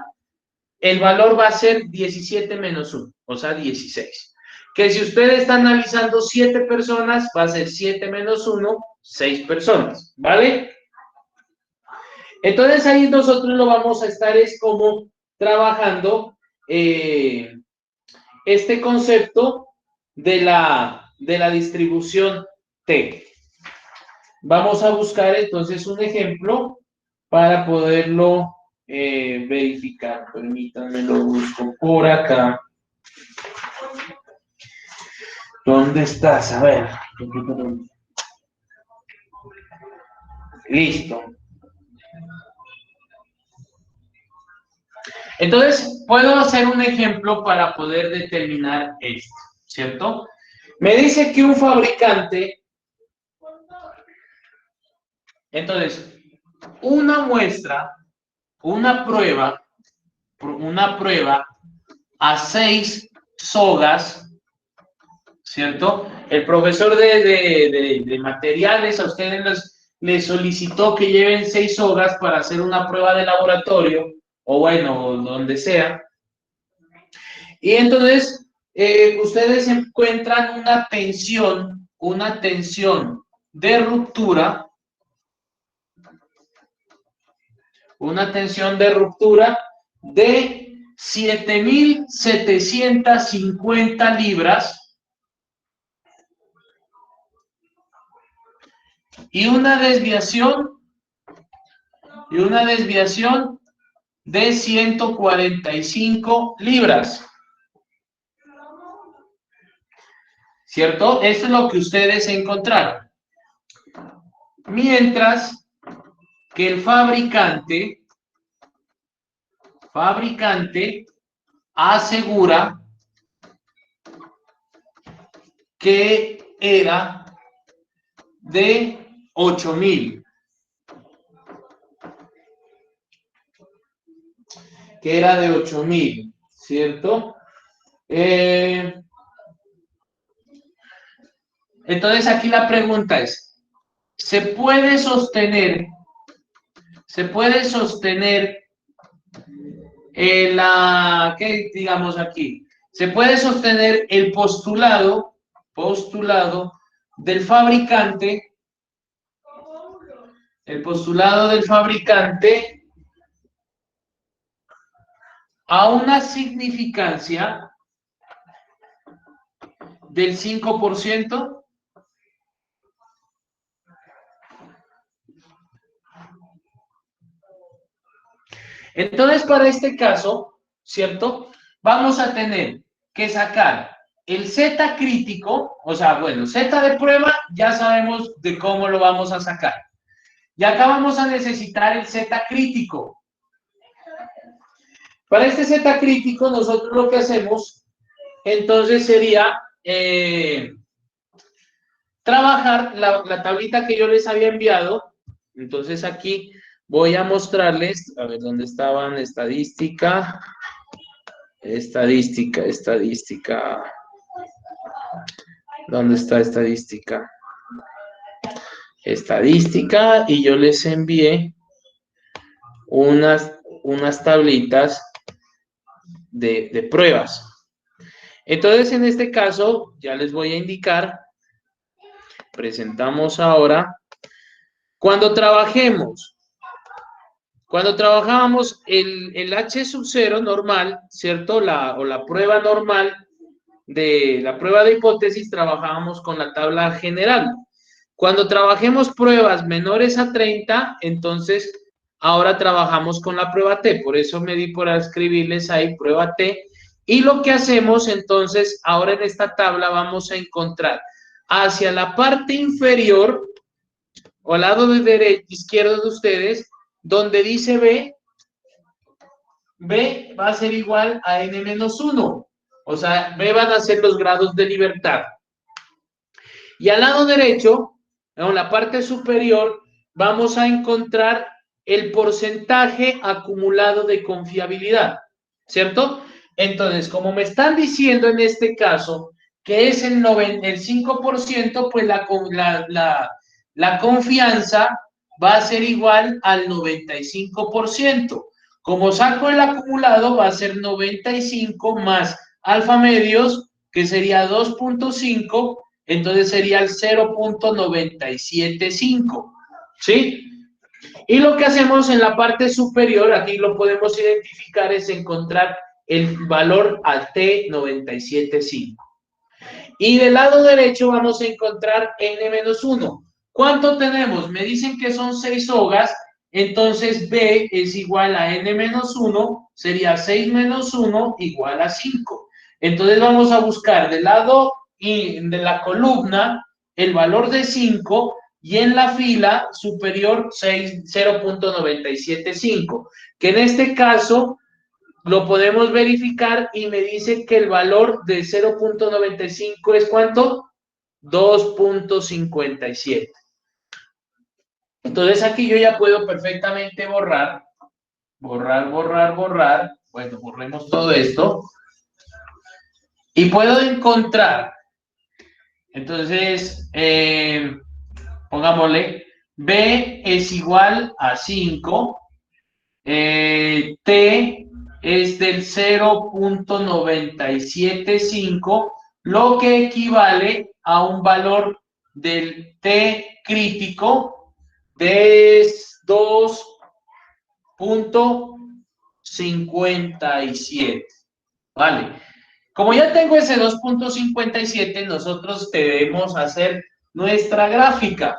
el valor va a ser 17 menos 1, o sea, 16. Que si usted está analizando 7 personas, va a ser 7 menos 1, 6 personas, ¿vale? Entonces ahí nosotros lo vamos a estar es como trabajando este concepto de la distribución T. Vamos a buscar entonces un ejemplo para poderlo verificar. Permítanme, lo busco por acá. ¿Dónde estás? A ver. Listo. Entonces, puedo hacer un ejemplo para poder determinar esto, ¿cierto? Me dice que un fabricante, entonces, una muestra, una prueba a 6 sogas, ¿cierto? El profesor de materiales a ustedes les solicitó que lleven 6 sogas para hacer una prueba de laboratorio, o bueno, donde sea. Y entonces, ustedes encuentran una tensión de ruptura, de 7.750 libras y una desviación de 145 libras. ¿Cierto? Esto es lo que ustedes encontraron. Mientras que el fabricante asegura que era de 8.000. Que era de 8.000, ¿cierto? Entonces aquí la pregunta es, ¿se puede sostener ¿qué digamos aquí? Se puede sostener el postulado del fabricante, a una significancia del 5%. Entonces, para este caso, ¿cierto? Vamos a tener que sacar el Z crítico, o sea, bueno, Z de prueba, ya sabemos de cómo lo vamos a sacar. Y acá vamos a necesitar el Z crítico. Para este Z crítico, nosotros lo que hacemos, entonces sería trabajar la tablita que yo les había enviado. Entonces aquí voy a mostrarles, a ver, ¿dónde estaban? Estadística. ¿Dónde está estadística? Estadística, y yo les envié unas tablitas de pruebas. Entonces, en este caso, ya les voy a indicar, presentamos ahora, cuando trabajábamos el H sub 0 normal, ¿cierto? O la prueba normal de la prueba de hipótesis, trabajábamos con la tabla general. Cuando trabajemos pruebas menores a 30, entonces ahora trabajamos con la prueba T. Por eso me di por escribirles ahí prueba T. Y lo que hacemos entonces, ahora en esta tabla vamos a encontrar hacia la parte inferior o al lado de derecho, izquierdo de ustedes, donde dice B va a ser igual a n-1. O sea, B van a ser los grados de libertad. Y al lado derecho, en la parte superior, vamos a encontrar el porcentaje acumulado de confiabilidad, ¿cierto? Entonces, como me están diciendo en este caso que es el 5%, pues la confianza va a ser igual al 95%. Como saco el acumulado, va a ser 95 más alfa medios, que sería 2.5, entonces sería el 0.975, ¿sí? Y lo que hacemos en la parte superior, aquí lo podemos identificar, es encontrar el valor al T975. Y del lado derecho vamos a encontrar N-1. ¿Cuánto tenemos? Me dicen que son 6 sogas, entonces B es igual a N-1, sería 6 menos 1 igual a 5. Entonces vamos a buscar del lado de la columna el valor de 5 y en la fila superior 0.975, que en este caso lo podemos verificar y me dice que el valor de 0.95 es ¿cuánto? 2.57. Entonces aquí yo ya puedo perfectamente borrar. Bueno, borremos todo esto. Y puedo encontrar, entonces, pongámosle, B es igual a 5, T es del 0.975, lo que equivale a un valor del T crítico de 2.57, ¿vale? Como ya tengo ese 2.57, nosotros debemos hacer nuestra gráfica.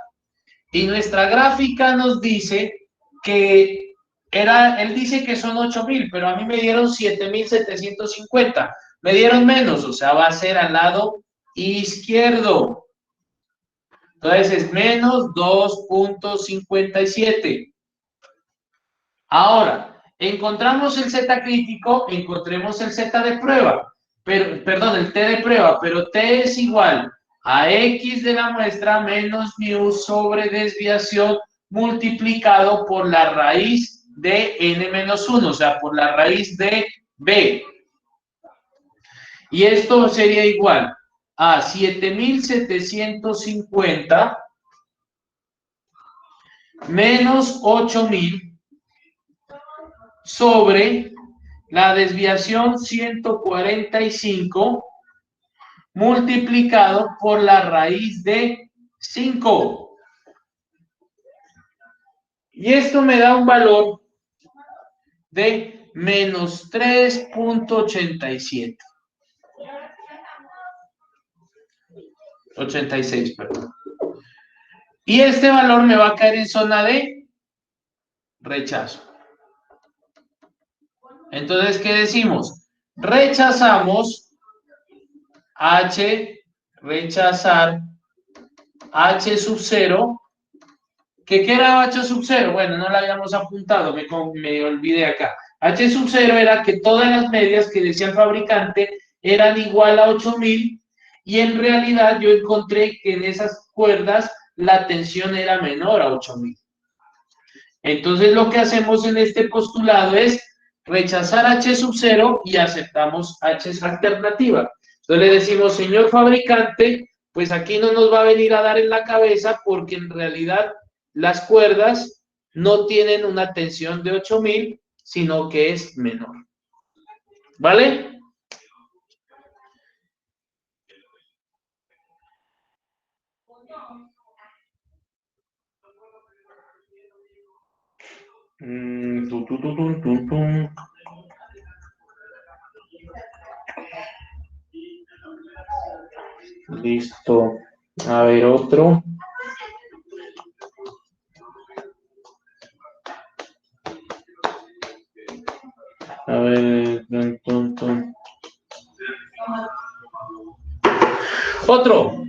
Y nuestra gráfica nos dice que él dice que son 8.000, pero a mí me dieron 7.750. Me dieron menos, o sea, va a ser al lado izquierdo. Entonces es menos 2.57. Ahora, encontramos el Z crítico, encontremos el Z de prueba. Perdón, el T de prueba, pero T es igual a X de la muestra menos mu sobre desviación multiplicado por la raíz de n-1, o sea, por la raíz de B. Y esto sería igual a 7.750 menos 8.000 sobre la desviación 145 multiplicado por la raíz de 5. Y esto me da un valor de menos 3.87. 86, perdón. Y este valor me va a caer en zona de rechazo. Entonces, ¿qué decimos? Rechazamos H, rechazar H sub 0. ¿Qué era H sub 0? Bueno, no lo habíamos apuntado, me olvidé acá. H sub 0 era que todas las medias que decía el fabricante eran igual a 8.000 y en realidad yo encontré que en esas cuerdas la tensión era menor a 8000. Entonces lo que hacemos en este postulado es rechazar H sub 0 y aceptamos H alternativa. Entonces le decimos, señor fabricante, pues aquí no nos va a venir a dar en la cabeza porque en realidad las cuerdas no tienen una tensión de 8000, sino que es menor. ¿Vale? Listo. A ver, otro. A ver, otro.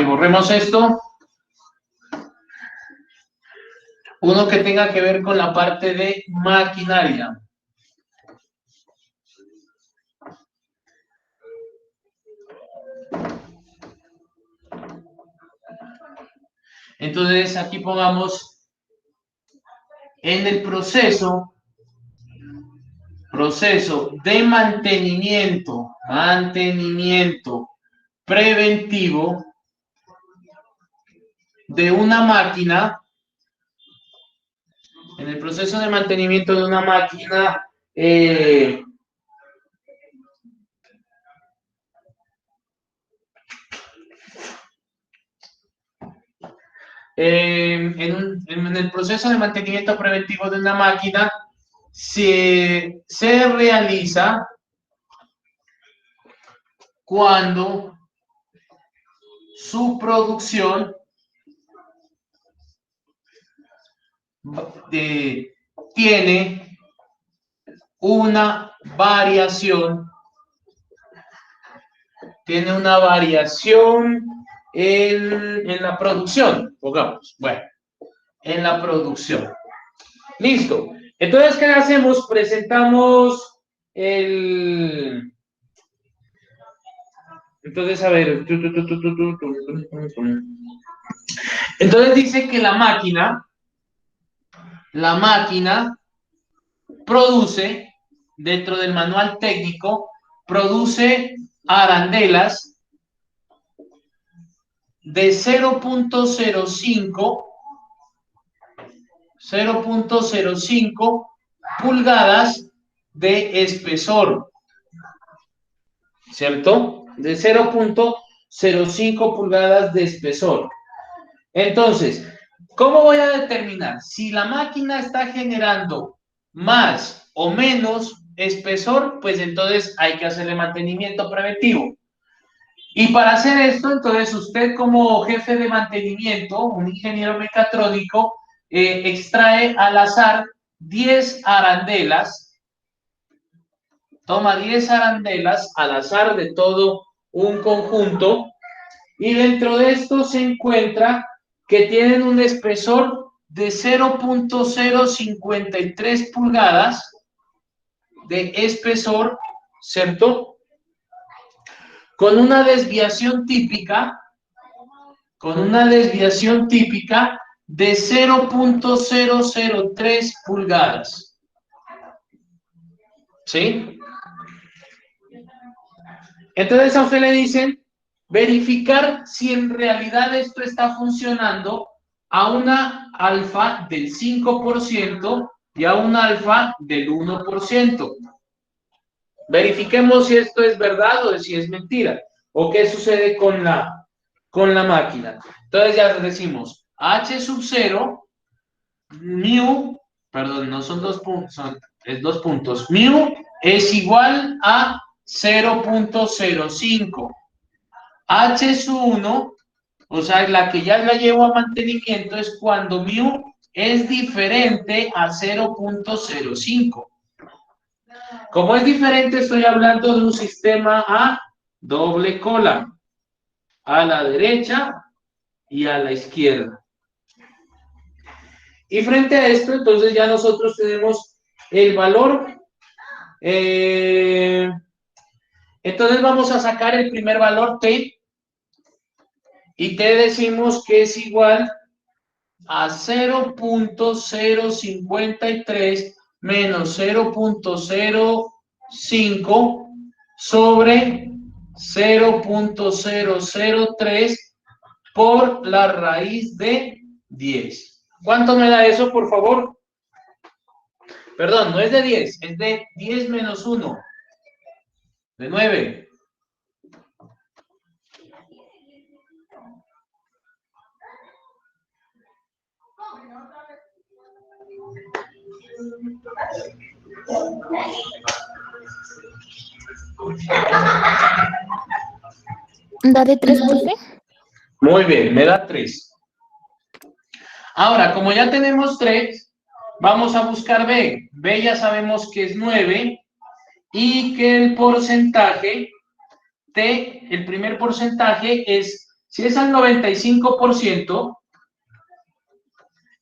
Borremos esto. Uno que tenga que ver con la parte de maquinaria. Entonces aquí pongamos en el proceso de mantenimiento preventivo de una máquina. En el proceso de mantenimiento de una máquina, en el proceso de mantenimiento preventivo de una máquina se realiza cuando su producción tiene una variación en la producción, pongamos, bueno, en la producción. Listo. Entonces, ¿qué hacemos? Presentamos el... Entonces, a ver. Entonces dice que la máquina produce, dentro del manual técnico, produce arandelas de 0.05 pulgadas de espesor, ¿cierto? De 0.05 pulgadas de espesor. Entonces, ¿cómo voy a determinar si la máquina está generando más o menos espesor? Pues entonces hay que hacerle mantenimiento preventivo. Y para hacer esto, entonces usted como jefe de mantenimiento, un ingeniero mecatrónico, extrae al azar 10 arandelas, toma 10 arandelas al azar de todo un conjunto, y dentro de esto se encuentra que tienen un espesor de 0.053 pulgadas de espesor, ¿cierto? Con una desviación típica de 0.003 pulgadas. ¿Sí? Entonces a usted le dicen verificar si en realidad esto está funcionando a una alfa del 5% y a un alfa del 1%. Verifiquemos si esto es verdad o si es mentira, o qué sucede con la máquina. Entonces ya decimos, H sub 0, mu, perdón, no son 2 puntos, es 2 puntos, mu es igual a 0.05. H sub 1, o sea, la que ya la llevo a mantenimiento es cuando mu es diferente a 0.05. Como es diferente, estoy hablando de un sistema a doble cola, a la derecha y a la izquierda. Y frente a esto, entonces ya nosotros tenemos el valor. Entonces vamos a sacar el primer valor T. y t decimos que es igual a 0.053 menos 0.05 sobre 0.003 por la raíz de 10. ¿Cuánto me da eso, por favor? Perdón, no es de 10, es de 10 menos 1, de 9. ¿Da de 3, profe? Muy bien, me da 3. Ahora, como ya tenemos 3, vamos a buscar B. B ya sabemos que es 9 y que el porcentaje, T, el primer porcentaje es, si es al 95%,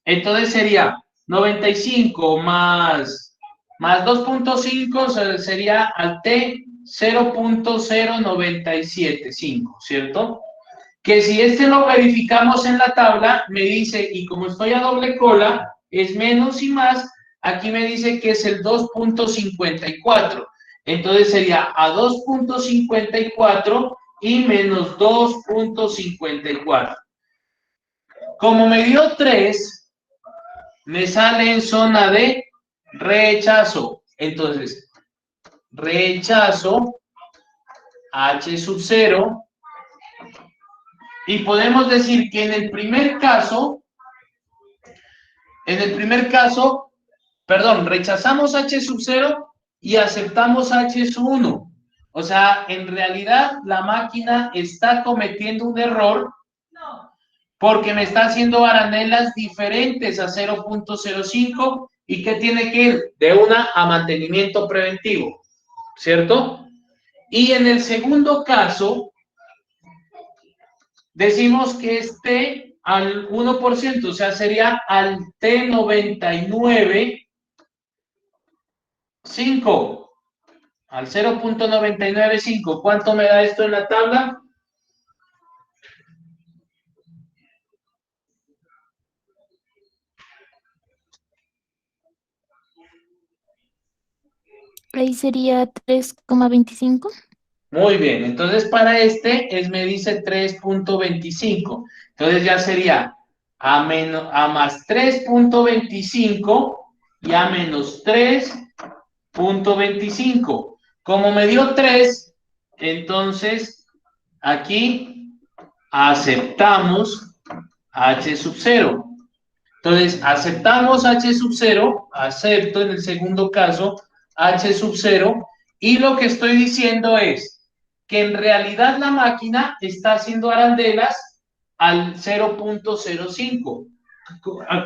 entonces sería 95 más 2.5 sería al T 0.0975, ¿cierto? Que si este lo verificamos en la tabla, me dice, y como estoy a doble cola, es menos y más, aquí me dice que es el 2.54. Entonces sería a 2.54 y menos 2.54. Como me dio 3, me sale en zona de rechazo. Entonces, rechazo H sub 0. Y podemos decir que en el primer caso, rechazamos H sub 0 y aceptamos H sub 1. O sea, en realidad la máquina está cometiendo un error porque me está haciendo arandelas diferentes a 0.05 y que tiene que ir de una a mantenimiento preventivo, ¿cierto? Y en el segundo caso, decimos que es T al 1%, o sea, sería al T99.5, al 0.995. ¿Cuánto me da esto en la tabla? Ahí sería 3,25. Muy bien, entonces para me dice 3.25. Entonces ya sería a más 3.25 y a menos 3.25. Como me dio 3, entonces aquí aceptamos H sub 0. Entonces, aceptamos H sub 0, acepto en el segundo caso H sub 0, y lo que estoy diciendo es que en realidad la máquina está haciendo arandelas al 0.05.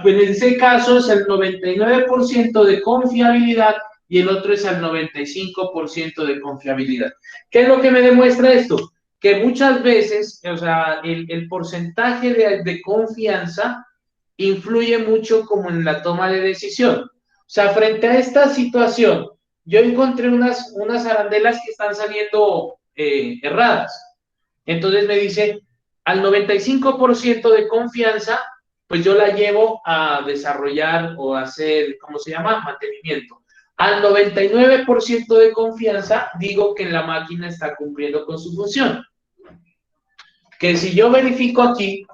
En ese caso es el 99% de confiabilidad y el otro es el 95% de confiabilidad. ¿Qué es lo que me demuestra esto? Que muchas veces, o sea, el porcentaje de confianza influye mucho como en la toma de decisión. O sea, frente a esta situación, yo encontré unas arandelas que están saliendo erradas. Entonces me dice, al 95% de confianza, pues yo la llevo a desarrollar o a hacer, ¿cómo se llama? Mantenimiento. Al 99% de confianza, digo que la máquina está cumpliendo con su función. Que si yo verifico aquí,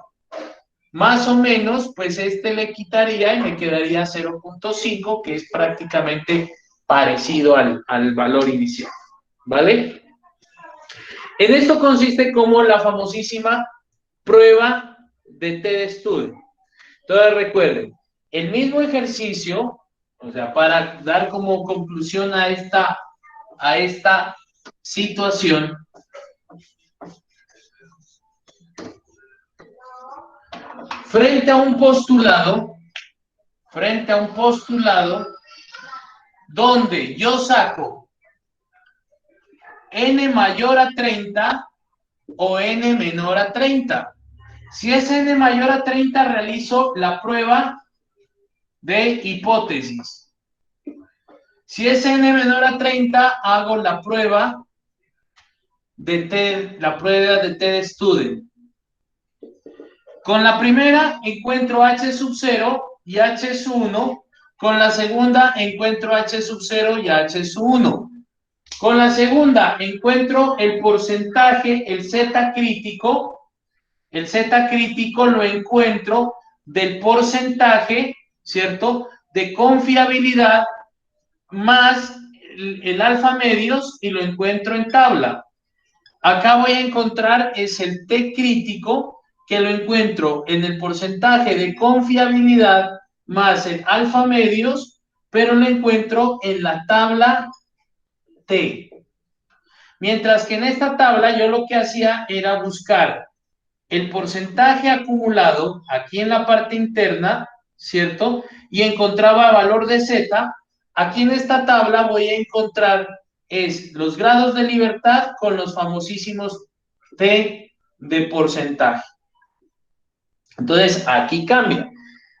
más o menos, pues le quitaría y me quedaría 0.5, que es prácticamente parecido al valor inicial, ¿vale? En esto consiste como la famosísima prueba de T-Study. Entonces recuerden, el mismo ejercicio, o sea, para dar como conclusión a esta situación, frente a un postulado donde yo saco n mayor a 30 o n menor a 30. Si es n mayor a 30, realizo la prueba de hipótesis. Si es n menor a 30, hago la prueba de T-Student. Con la primera encuentro H sub 0 y H sub 1. Con la segunda encuentro H sub 0 y H sub 1. Con la segunda encuentro el porcentaje, el Z crítico. El Z crítico lo encuentro del porcentaje, ¿cierto?, de confiabilidad más el alfa medios y lo encuentro en tabla. Acá voy a encontrar es el T crítico, que lo encuentro en el porcentaje de confiabilidad más el alfa medios, pero lo encuentro en la tabla T. Mientras que en esta tabla yo lo que hacía era buscar el porcentaje acumulado aquí en la parte interna, ¿cierto? Y encontraba valor de Z. Aquí en esta tabla voy a encontrar es los grados de libertad con los famosísimos T de porcentaje. Entonces, aquí cambia.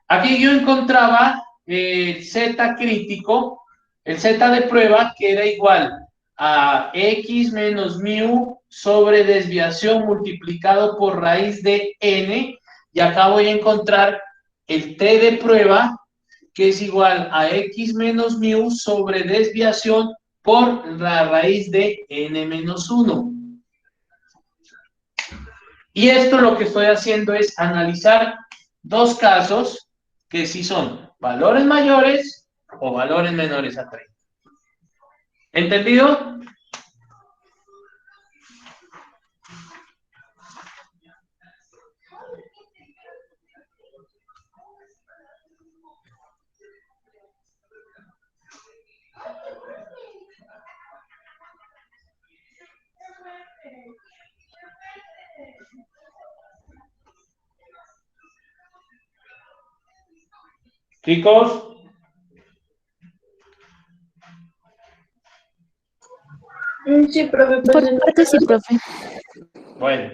Aquí yo encontraba Z crítico, el Z de prueba, que era igual a X menos mu sobre desviación multiplicado por raíz de N, y acá voy a encontrar el T de prueba, que es igual a X menos mu sobre desviación por la raíz de N menos 1. Y esto lo que estoy haciendo es analizar dos casos que sí son valores mayores o valores menores a 30. ¿Entendido? Chicos. Sí, profe, Por pues, parte sí, profe. Bueno.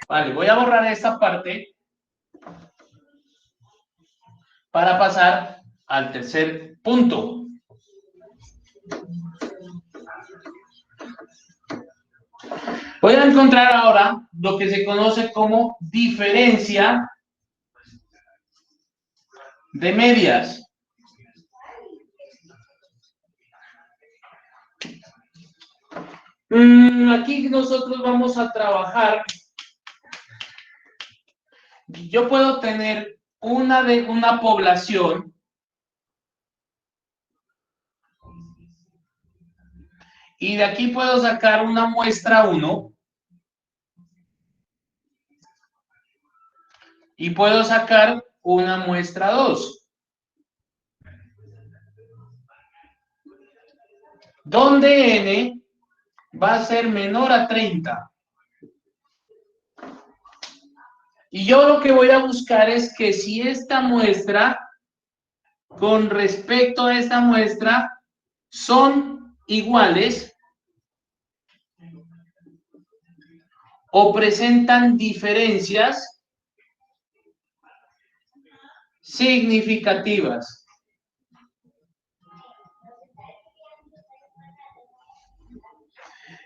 Vale, voy a borrar esta parte para pasar al tercer punto. Voy a encontrar ahora lo que se conoce como diferencia de medias. Aquí nosotros vamos a trabajar. Yo puedo tener una población y de aquí puedo sacar una muestra 1 y puedo sacar una muestra 2. Donde n va a ser menor a 30. Y yo lo que voy a buscar es que si esta muestra, con respecto a esta muestra, son iguales o presentan diferencias significativas.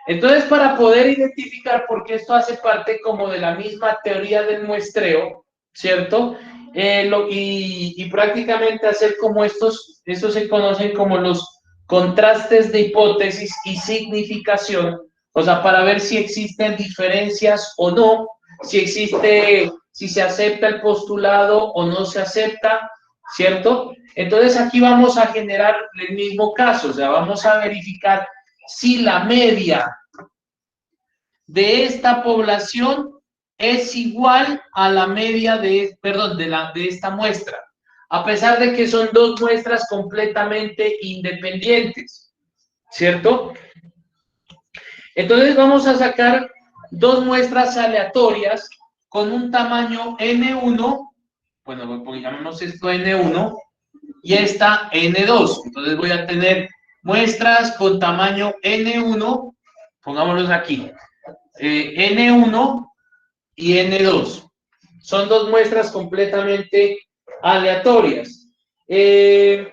Entonces, para poder identificar, porque esto hace parte como de la misma teoría del muestreo, ¿cierto? Y prácticamente hacer como estos se conocen como los contrastes de hipótesis y significación, o sea, para ver si existen diferencias o no, si se acepta el postulado o no se acepta, ¿cierto? Entonces aquí vamos a generar el mismo caso, o sea, vamos a verificar si la media de esta población es igual a la media de esta muestra, a pesar de que son dos muestras completamente independientes, ¿cierto? Entonces vamos a sacar dos muestras aleatorias con un tamaño N1, bueno, pues llamemos esto N1, y esta N2. Entonces voy a tener muestras con tamaño N1, pongámoslos aquí, N1 y N2. Son dos muestras completamente aleatorias. Y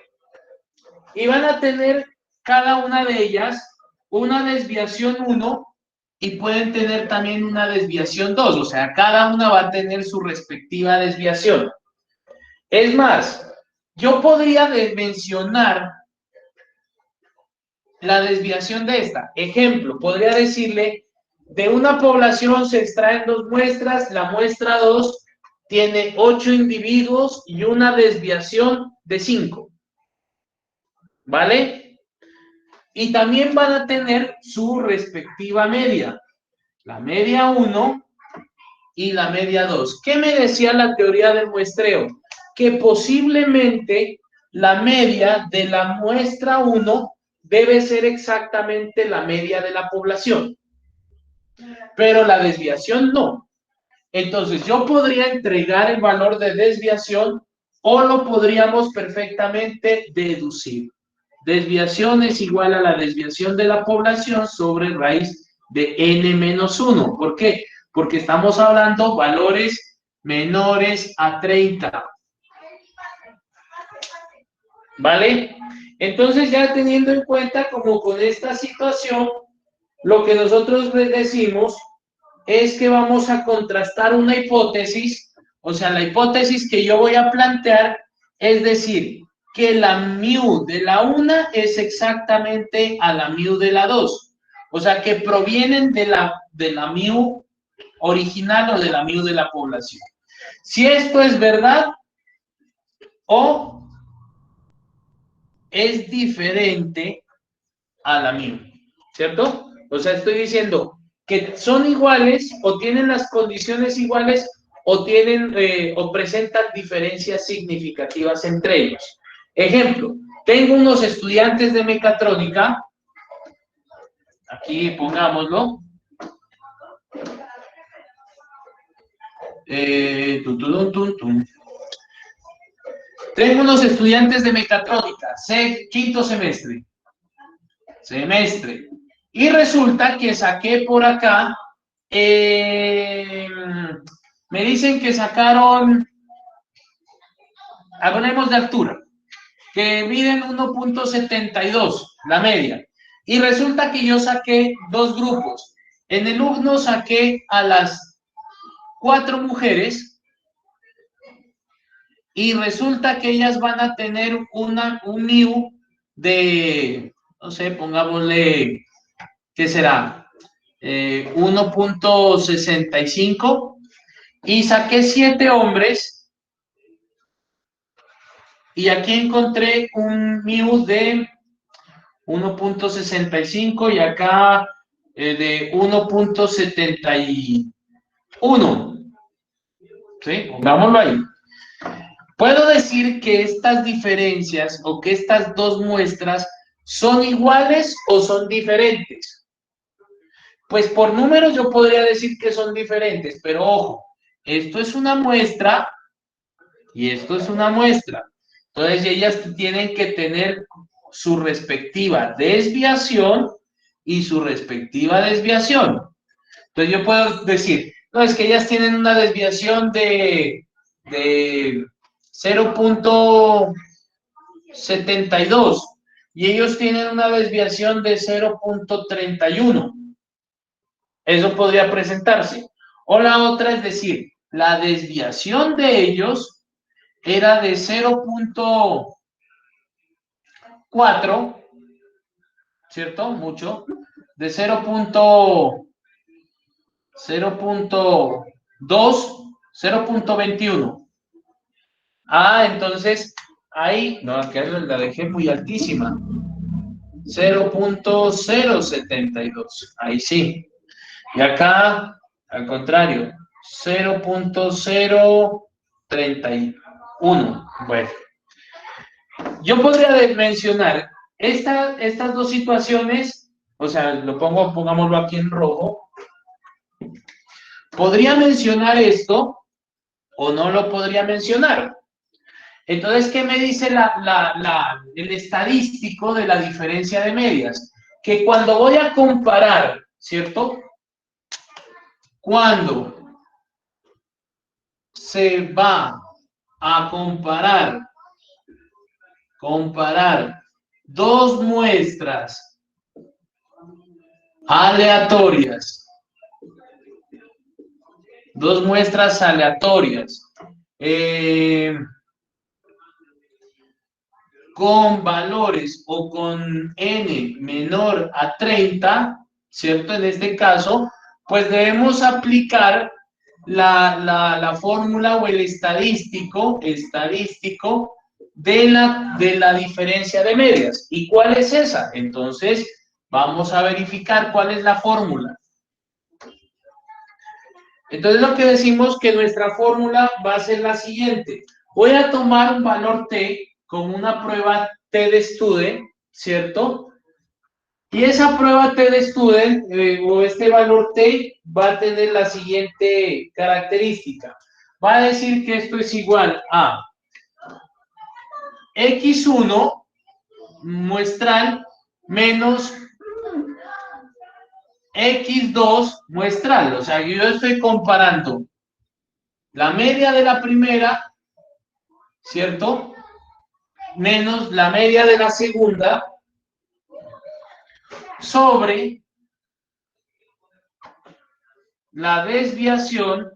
van a tener cada una de ellas una desviación 1 y pueden tener también una desviación 2, o sea, cada una va a tener su respectiva desviación. Es más, yo podría mencionar la desviación de esta. Ejemplo, podría decirle, de una población se extraen 2 muestras, la muestra 2 tiene 8 individuos y una desviación de 5. ¿Vale? Y también van a tener su respectiva media. La media 1 y la media 2. ¿Qué me decía la teoría del muestreo? Que posiblemente la media de la muestra 1 debe ser exactamente la media de la población, pero la desviación no. Entonces yo podría entregar el valor de desviación o lo podríamos perfectamente deducir. Desviación es igual a la desviación de la población sobre raíz de n-1. ¿Por qué? Porque estamos hablando valores menores a 30. ¿Vale? Entonces ya teniendo en cuenta como con esta situación, lo que nosotros les decimos es que vamos a contrastar una hipótesis, o sea, la hipótesis que yo voy a plantear es decir, que la mu de la una es exactamente a la mu de la 2, o sea, que provienen de la mu original o de la mu de la población. Si esto es verdad o es diferente a la mu, ¿cierto? O sea, estoy diciendo que son iguales o tienen las condiciones iguales o tienen o presentan diferencias significativas entre ellos. Ejemplo, tengo unos estudiantes de mecatrónica, aquí pongámoslo, tengo unos estudiantes de mecatrónica, quinto semestre, y resulta que saqué por acá, me dicen que sacaron, hablemos de altura, que miden 1.72, la media, y resulta que yo saqué 2 grupos. En el uno saqué a las 4 mujeres y resulta que ellas van a tener un mu de, no sé, pongámosle, ¿qué será? 1.65 y saqué 7 hombres y aquí encontré un mu de 1.65 y acá de 1.71. ¿Sí? Pongámoslo ahí. Puedo decir que estas diferencias o que estas dos muestras son iguales o son diferentes. Pues por números yo podría decir que son diferentes, pero ojo, esto es una muestra y esto es una muestra. Entonces ellas tienen que tener su respectiva desviación y su respectiva desviación. Entonces yo puedo decir, no, es que ellas tienen una desviación de 0.72 y ellos tienen una desviación de 0.31. Eso podría presentarse. O la otra es decir, la desviación de ellos era de 0.4, ¿cierto? Mucho. De 0.2, 0.21. Ah, entonces, ahí, no, acá la dejé muy altísima. 0.072. Ahí sí. Y acá, al contrario, 0.031. Bueno, yo podría mencionar estas dos situaciones, o sea, pongámoslo aquí en rojo. ¿Podría mencionar esto o no lo podría mencionar? Entonces, ¿qué me dice el estadístico de la diferencia de medias? Que cuando voy a comparar, ¿cierto? Cuando se va a comparar dos muestras aleatorias dos muestras aleatorias con valores o con n menor a 30, ¿cierto? En este caso, pues debemos aplicar la fórmula o el estadístico de la diferencia de medias. ¿Y cuál es esa? Entonces, vamos a verificar cuál es la fórmula. Entonces, lo que decimos que nuestra fórmula va a ser la siguiente. Voy a tomar un valor t con una prueba t de student, ¿cierto? Y esa prueba t de student, o este valor t, va a tener la siguiente característica. Va a decir que esto es igual a x1 muestral menos x2 muestral. O sea, yo estoy comparando la media de la primera, ¿cierto? Menos la media de la segunda sobre la desviación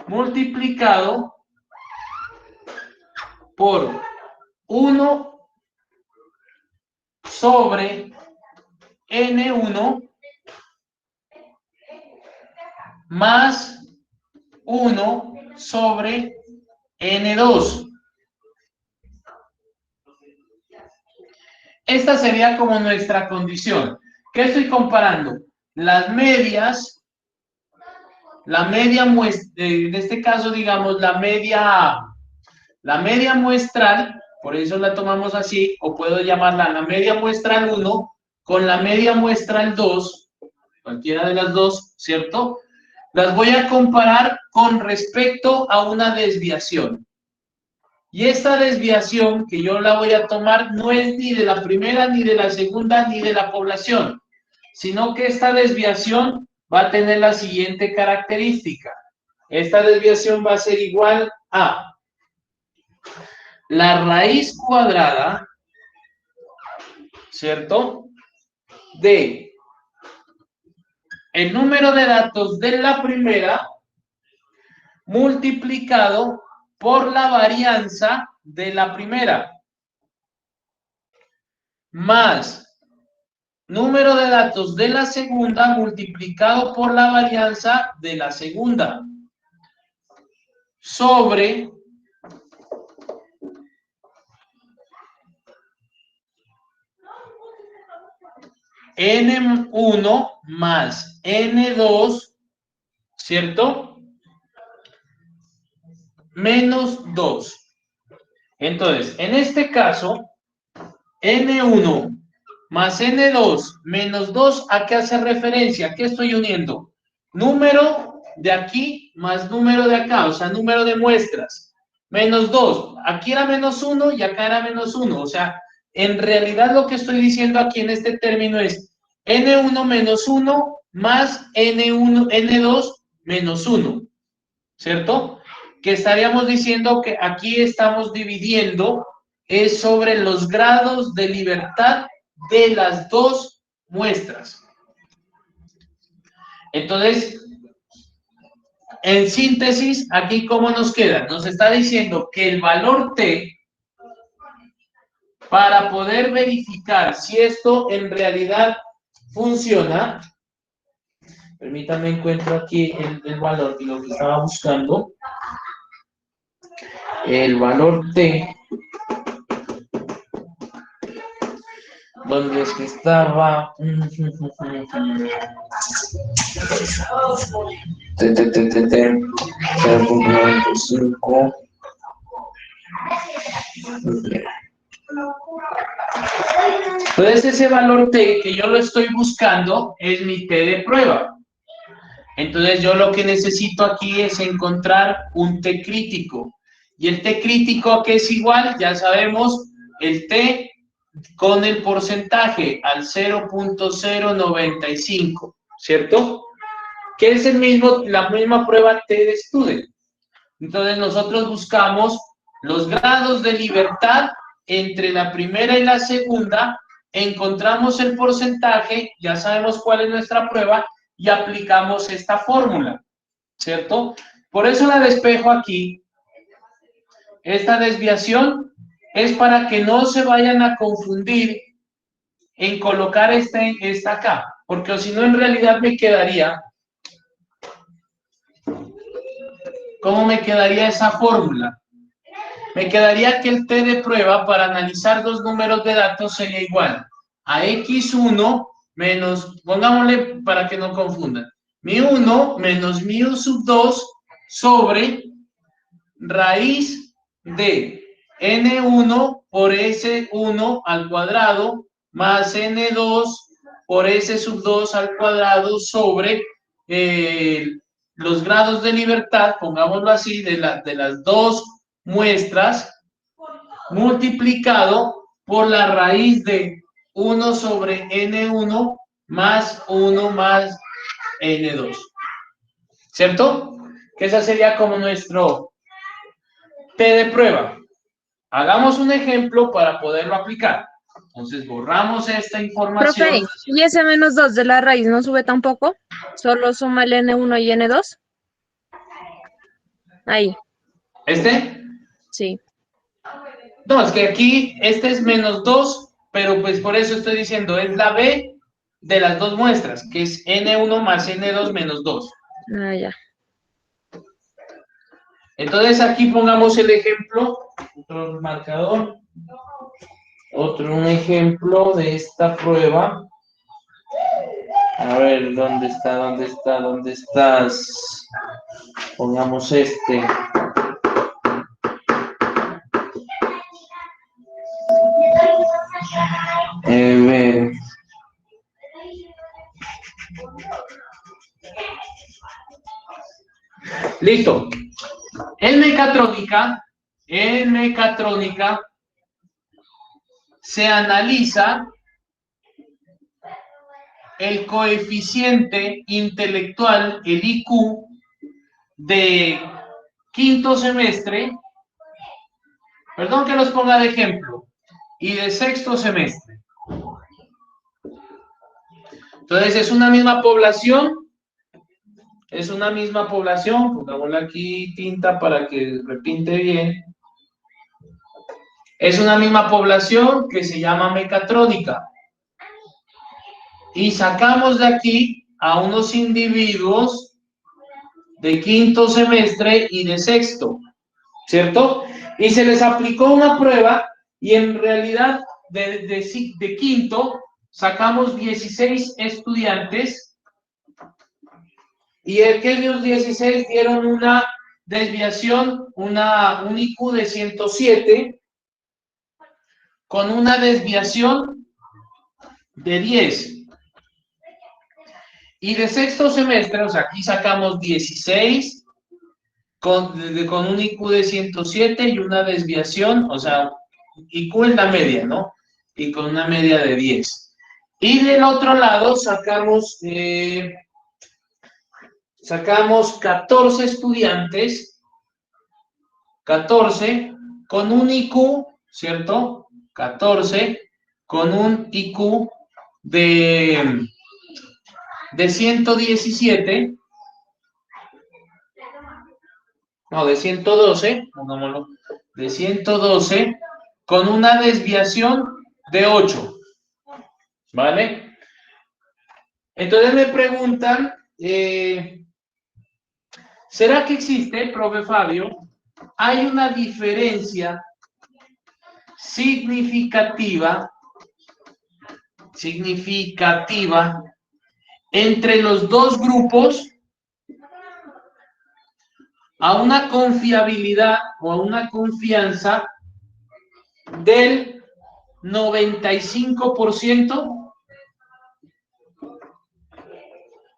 multiplicado por 1 sobre N1 más 1 sobre N2. Esta sería como nuestra condición. ¿Qué estoy comparando? Las medias, la media muestra, en este caso digamos la media muestral, por eso la tomamos así, o puedo llamarla la media muestral 1 con la media muestral 2, cualquiera de las dos, ¿cierto? Las voy a comparar con respecto a una desviación. Y esta desviación que yo la voy a tomar no es ni de la primera, ni de la segunda, ni de la población, sino que esta desviación va a tener la siguiente característica. Esta desviación va a ser igual a la raíz cuadrada, ¿cierto?, de el número de datos de la primera multiplicado por la varianza de la primera, más número de datos de la segunda multiplicado por la varianza de la segunda, sobre N1 más N2, ¿cierto?, menos 2. Entonces, en este caso, N1 más N2 menos 2, ¿a qué hace referencia? ¿A qué estoy uniendo? Número de aquí más número de acá, o sea, número de muestras. Menos 2. Aquí era menos 1 y acá era menos 1. O sea, en realidad lo que estoy diciendo aquí en este término es N1 menos 1 más N2 menos 1. ¿Cierto? Que estaríamos diciendo que aquí estamos dividiendo es sobre los grados de libertad de las dos muestras. Entonces, en síntesis, aquí ¿cómo nos queda? Nos está diciendo que el valor T, para poder verificar si esto en realidad funciona, permítanme encuentro aquí el valor de lo que estaba buscando. El valor T, ¿dónde es que estaba? T, 0.95. Entonces ese valor T que yo lo estoy buscando es mi T de prueba. Entonces yo lo que necesito aquí es encontrar un T crítico. Y el T crítico, ¿a qué es igual? Ya sabemos, el T con el porcentaje al 0.095, ¿cierto? Que es la misma prueba T de student. Entonces nosotros buscamos los grados de libertad entre la primera y la segunda, encontramos el porcentaje, ya sabemos cuál es nuestra prueba, y aplicamos esta fórmula, ¿cierto? Por eso la despejo aquí. Esta desviación es para que no se vayan a confundir en colocar esta acá, porque si no en realidad me quedaría, ¿cómo me quedaría esa fórmula? Me quedaría que el t de prueba para analizar dos números de datos sería igual a x1 menos, pongámosle para que no confundan, mi1 menos mi sub 2 sobre raíz de n1 por s1 al cuadrado más n2 por s sub 2 al cuadrado sobre los grados de libertad, pongámoslo así, de las dos muestras, multiplicado por la raíz de 1 sobre n1 más 1 más n2. ¿Cierto? Que esa sería como nuestro T de prueba. Hagamos un ejemplo para poderlo aplicar. Entonces borramos esta información. Profe, ¿y ese menos 2 de la raíz no sube tampoco? Solo suma el N1 y N2. Ahí, ¿Este? sí. No, es que aquí este es menos 2, pero pues por eso estoy diciendo, es la B de las dos muestras, que es N1 más N2 menos 2. Ah, ya. Entonces aquí pongamos el ejemplo, otro marcador, un ejemplo de esta prueba. A ver, ¿dónde estás? Pongamos este. Ver. Listo. En mecatrónica se analiza el coeficiente intelectual, el IQ, de quinto semestre, perdón que los ponga de ejemplo, y de sexto semestre. Entonces es una misma población, pongámosle aquí tinta para que repinte bien. Es una misma población que se llama mecatrónica. Y sacamos de aquí a unos individuos de quinto semestre y de sexto, ¿cierto? Y se les aplicó una prueba y en realidad de quinto sacamos 16 estudiantes y aquellos 16 dieron una desviación, un IQ de 107 con una desviación de 10. Y de sexto semestre, o sea, aquí sacamos 16 con un IQ de 107 y una desviación, o sea, IQ es la media, ¿no? Y con una media de 10. Y del otro lado sacamos 14 estudiantes, 14 con un IQ, ¿cierto? 14 con un IQ de 117, no, de 112, pongámoslo, de 112, con una desviación de 8, ¿vale? Entonces me preguntan, ¿será que existe, profe Fabio, hay una diferencia significativa entre los dos grupos a una confiabilidad o a una confianza del 95%?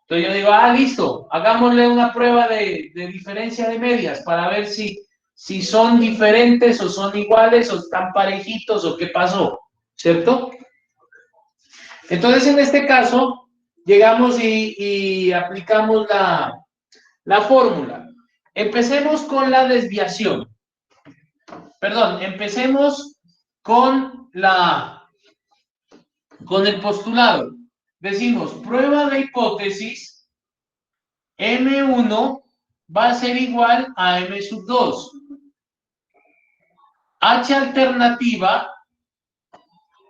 Entonces yo digo, listo, hagámosle una prueba de diferencia de medias para ver si son diferentes o son iguales o están parejitos o qué pasó, ¿cierto? Entonces en este caso llegamos y aplicamos la fórmula. Empecemos con la desviación. Perdón, empecemos con el postulado. Decimos, prueba de hipótesis M1 va a ser igual a M sub 2. H alternativa,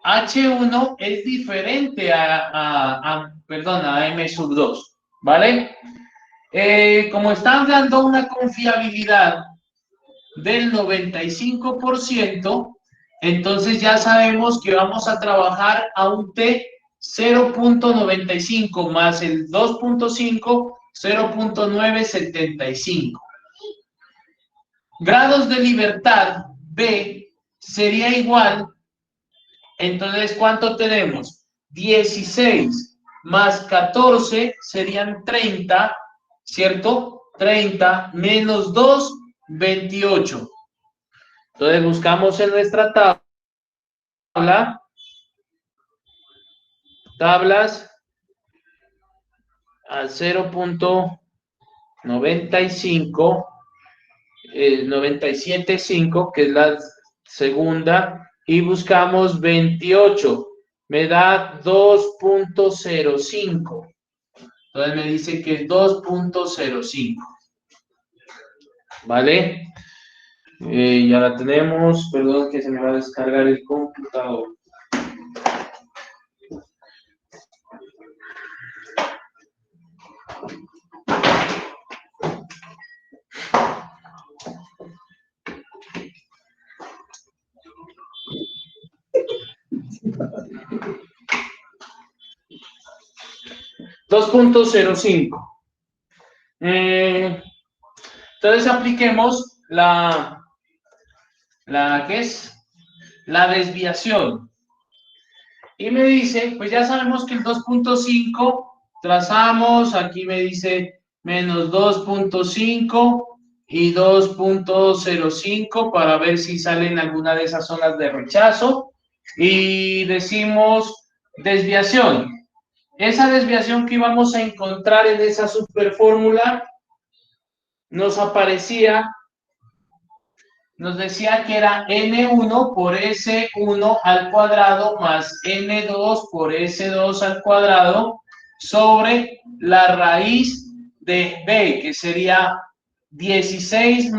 H1 es diferente a M sub 2, ¿vale? Como están dando una confiabilidad del 95%, entonces ya sabemos que vamos a trabajar a un T 0.95 más el 2.5, 0.975. Grados de libertad B sería igual, entonces, ¿cuánto tenemos? 16 más 14 serían 30, ¿cierto? 30 menos 2, 28. Entonces, buscamos en nuestra tablas al 0.95, 97.5, que es la segunda, y buscamos 28, me da 2.05. Entonces me dice que es 2.05. ¿Vale? Ya la tenemos. Perdón que se me va a descargar el computador. .05. Entonces apliquemos ¿qué es? La desviación. Y me dice, pues ya sabemos que el 2.5 trazamos, aquí me dice menos 2.5 y 2.05 para ver si salen alguna de esas zonas de rechazo. Y decimos desviación. Esa desviación que íbamos a encontrar en esa superfórmula nos decía que era N1 por S1 al cuadrado más N2 por S2 al cuadrado sobre la raíz de B, que sería 16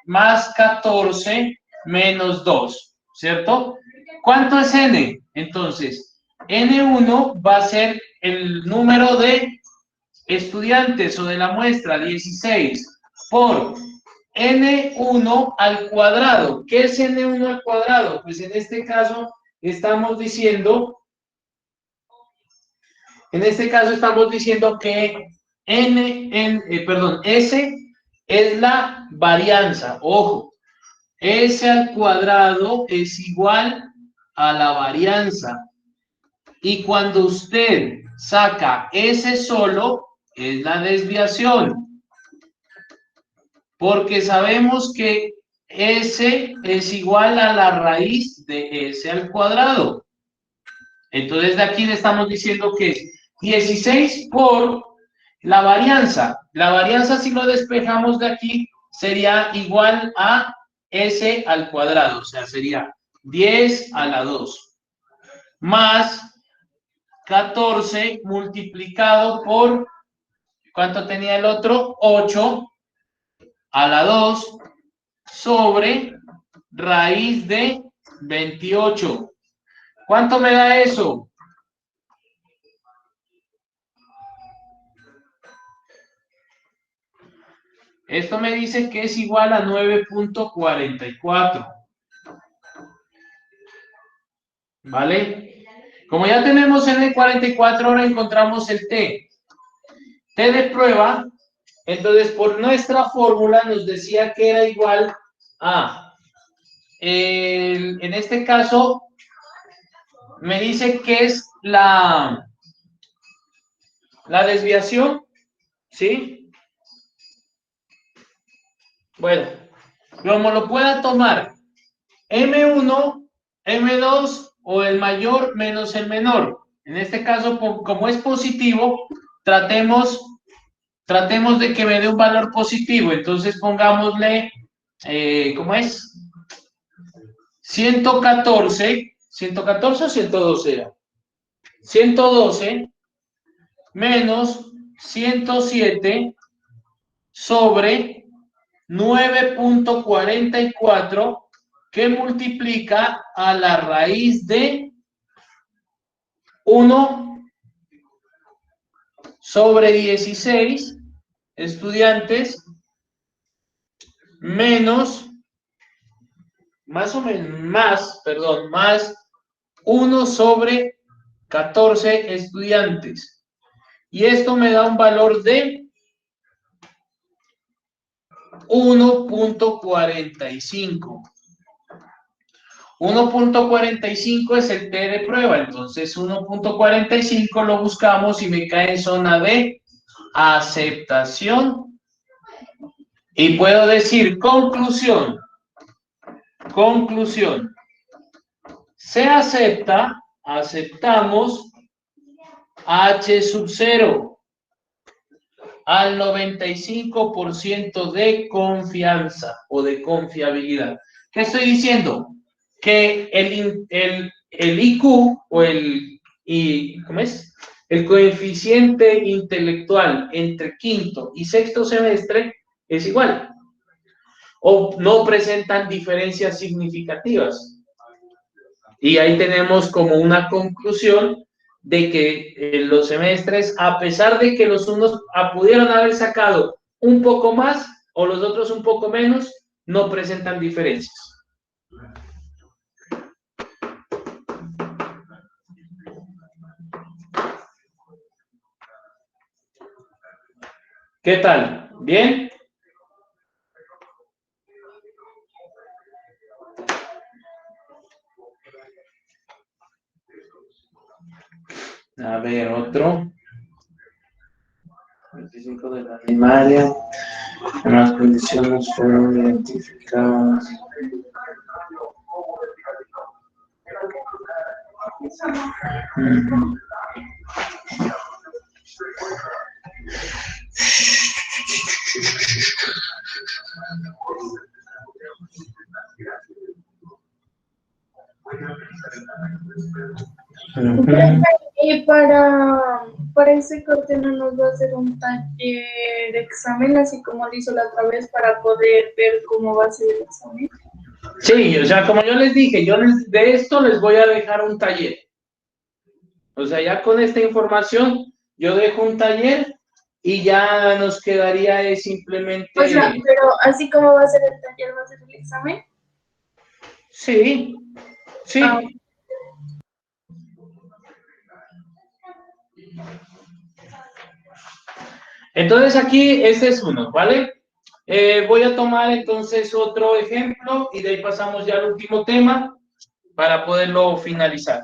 más 14 menos 2, ¿cierto? ¿Cuánto es N? Entonces, N1 va a ser el número de estudiantes o de la muestra, 16, por N1 al cuadrado. ¿Qué es N1 al cuadrado? Pues en este caso estamos diciendo que S es la varianza. Ojo, S al cuadrado es igual a la varianza. Y cuando usted saca S solo, es la desviación. Porque sabemos que S es igual a la raíz de S al cuadrado. Entonces de aquí le estamos diciendo que es 16 por la varianza. La varianza, si lo despejamos de aquí, sería igual a S al cuadrado. O sea, sería 10 a la 2 más 14 multiplicado por, ¿cuánto tenía el otro? 8 a la 2 sobre raíz de 28. ¿Cuánto me da eso? Esto me dice que es igual a 9.44. ¿Vale? Como ya tenemos N44, ahora encontramos el T. T de prueba, entonces por nuestra fórmula nos decía que era igual a, en este caso, me dice que es la desviación, ¿sí? Bueno, como lo pueda tomar, M1, M2 o el mayor menos el menor. En este caso, como es positivo, tratemos de que me dé un valor positivo. Entonces pongámosle, ¿cómo es? 114 o 112 era. 112 menos 107 sobre 9.44 que multiplica a la raíz de 1 sobre 16 estudiantes menos, más 1 sobre 14 estudiantes. Y esto me da un valor de 1.45. 1.45 es el T de prueba, entonces 1.45 lo buscamos y me cae en zona de aceptación. Y puedo decir conclusión. Conclusión. Se acepta, aceptamos H sub 0 al 95% de confianza o de confiabilidad. ¿Qué estoy diciendo? Que el IQ o ¿cómo es? El coeficiente intelectual entre quinto y sexto semestre es igual. O no presentan diferencias significativas. Y ahí tenemos como una conclusión de que los semestres, a pesar de que los unos pudieron haber sacado un poco más o los otros un poco menos, no presentan diferencias. ¿Qué tal? ¿Bien? A ver, otro. 25 de la primaria. Las condiciones fueron identificadas. Y para ese corte no nos va a hacer un taller de examen, así como lo hizo la otra vez, para poder ver cómo va a ser el examen. Sí, o sea, como yo les dije, de esto les voy a dejar un taller. O sea, ya con esta información, yo dejo un taller y ya nos quedaría simplemente... O sea, pero así como va a ser el taller, va a ser el examen. Sí, sí. Ah. Entonces aquí, este es uno, ¿vale? Voy a tomar entonces otro ejemplo y de ahí pasamos ya al último tema para poderlo finalizar.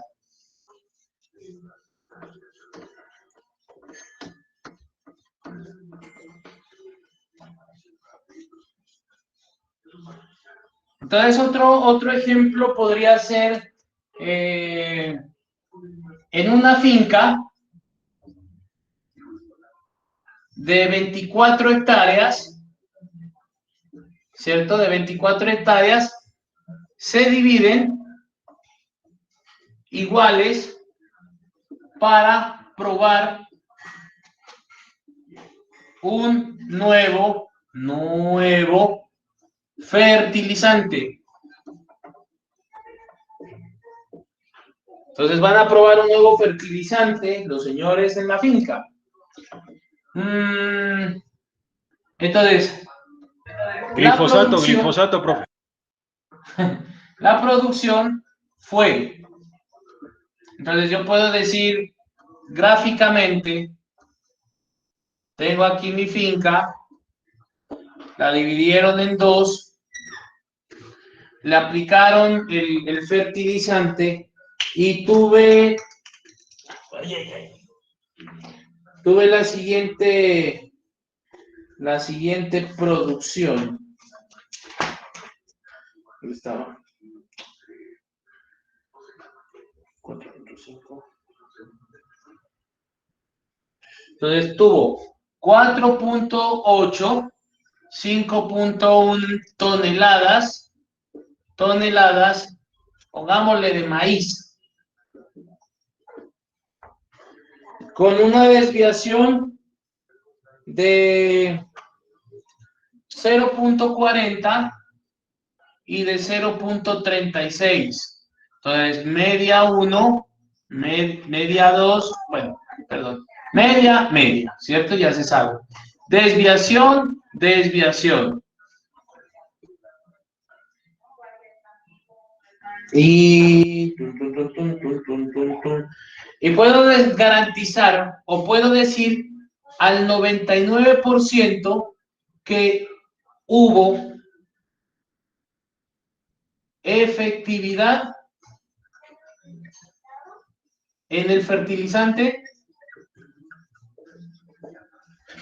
Entonces otro ejemplo podría ser en una finca de 24 hectáreas, ¿cierto? De 24 hectáreas se dividen iguales para probar un nuevo fertilizante. Entonces van a probar un nuevo fertilizante los señores en la finca. Entonces, Glifosato, profe. La producción fue, entonces yo puedo decir gráficamente, tengo aquí mi finca, la dividieron en dos, le aplicaron el fertilizante y tuve la siguiente producción. ¿Dónde estaba? 4.5. Entonces tuvo 4.8, 5.1 toneladas, pongámosle de maíz, con una desviación de 0.40 y de 0.36. Entonces, media 1, media 2, bueno, perdón, media, ¿cierto? Ya se sabe. Desviación, desviación. Y puedo garantizar o puedo decir al 99% que hubo efectividad en el fertilizante.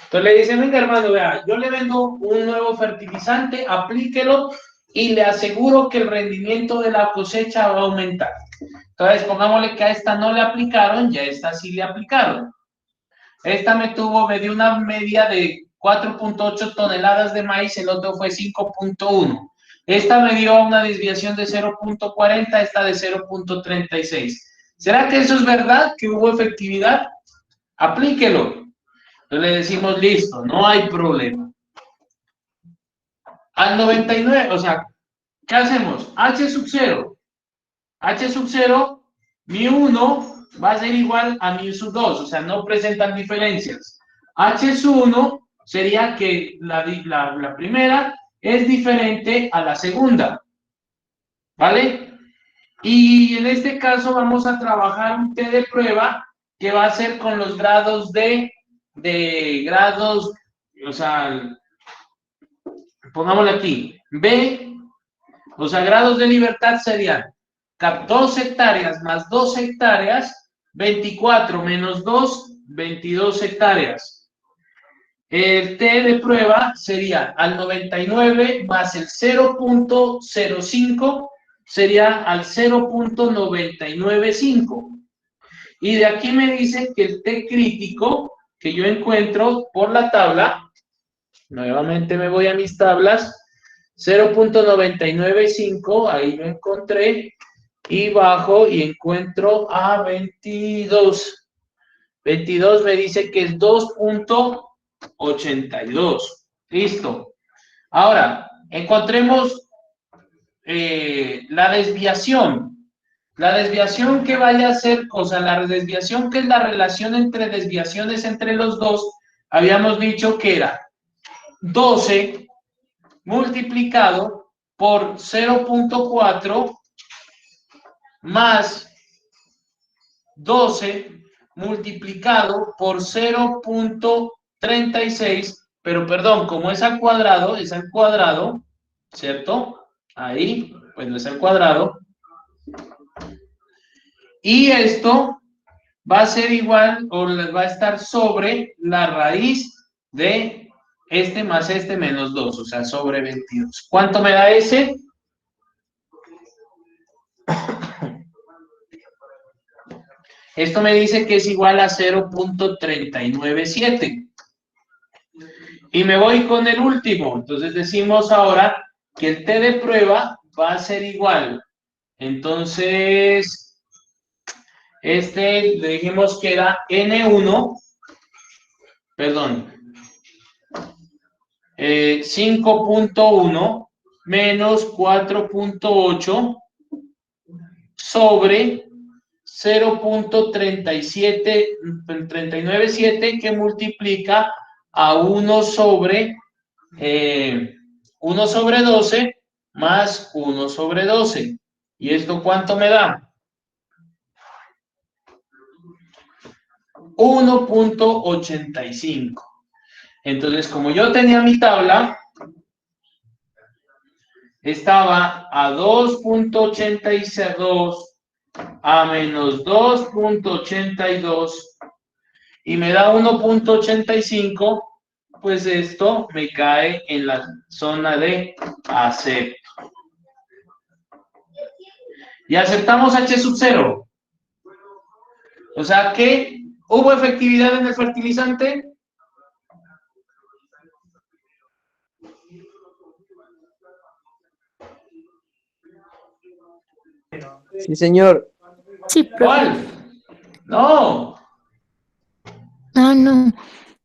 Entonces le dicen, venga hermano, vea, yo le vendo un nuevo fertilizante, aplíquelo y le aseguro que el rendimiento de la cosecha va a aumentar. Entonces pongámosle que a esta no le aplicaron, ya a esta sí le aplicaron. Esta me dio una media de 4.8 toneladas de maíz, el otro fue 5.1. Esta me dio una desviación de 0.40, esta de 0.36. ¿Será que eso es verdad, que hubo efectividad? Aplíquelo. Entonces le decimos, listo, no hay problema. Al 99, o sea, ¿qué hacemos? H sub 0. H sub 0, mi 1 va a ser igual a mi sub 2, o sea, no presentan diferencias. H sub 1 sería que la primera es diferente a la segunda, ¿vale? Y en este caso vamos a trabajar un T de prueba que va a ser con los grados de grados, o sea, pongámoslo aquí, B, o sea, grados de libertad serían 2 hectáreas más 2 hectáreas, 24 menos 2, 22 hectáreas. El T de prueba sería al 99 más el 0.05 sería al 0.995. Y de aquí me dice que el T crítico que yo encuentro por la tabla, nuevamente me voy a mis tablas, 0.995, ahí lo encontré, y bajo y encuentro a 22. 22 me dice que es 2.82. Listo. Ahora, encontremos la desviación. La desviación que vaya a ser, o sea, la desviación que es la relación entre desviaciones entre los dos, habíamos dicho que era 12 multiplicado por 0.4 más 12 multiplicado por 0.36, pero perdón, como es al cuadrado, ¿cierto? Ahí, pues no es al cuadrado. Y esto va a ser igual o va a estar sobre la raíz de este más este menos 2, o sea, sobre 22. ¿Cuánto me da ese? Esto me dice que es igual a 0.397. Y me voy con el último. Entonces decimos ahora que el T de prueba va a ser igual. Entonces, le dijimos que era N1, perdón, 5.1 menos 4.8 sobre 0.397 que multiplica a 1 sobre 12 más 1 sobre 12. ¿Y esto cuánto me da? 1.85. Entonces, como yo tenía mi tabla, estaba a 2.82 a menos 2.82 y me da 1.85, pues esto me cae en la zona de acepto. Y aceptamos H sub 0. O sea que hubo efectividad en el fertilizante. Sí, señor. Sí, profe. ¿Cuál? No, No, no.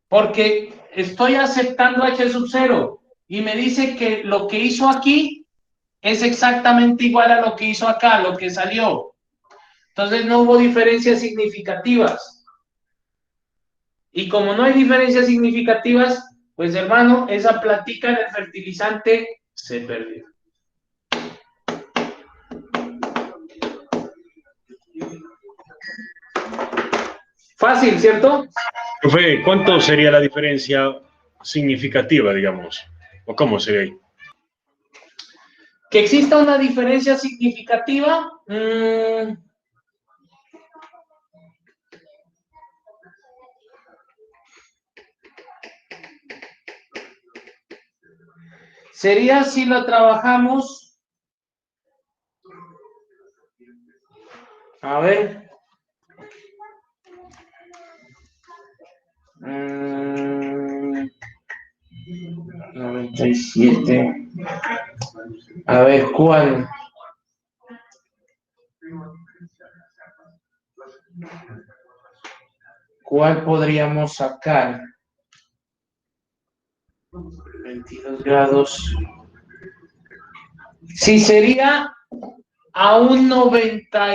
porque estoy aceptando H sub 0. y me dice que lo que hizo aquí es exactamente igual a lo que hizo acá, lo que salió. Entonces no hubo diferencias significativas. Y como no hay diferencias significativas, pues hermano, esa plática del fertilizante se perdió. Fácil, ¿cierto? Profe, ¿cuánto sería la diferencia significativa, digamos? ¿O cómo sería ahí? Que exista una diferencia significativa, sería si lo trabajamos, a ver, 97, a ver, ¿cuál? ¿Cuál podríamos sacar? 22 grados. Si sería a un 90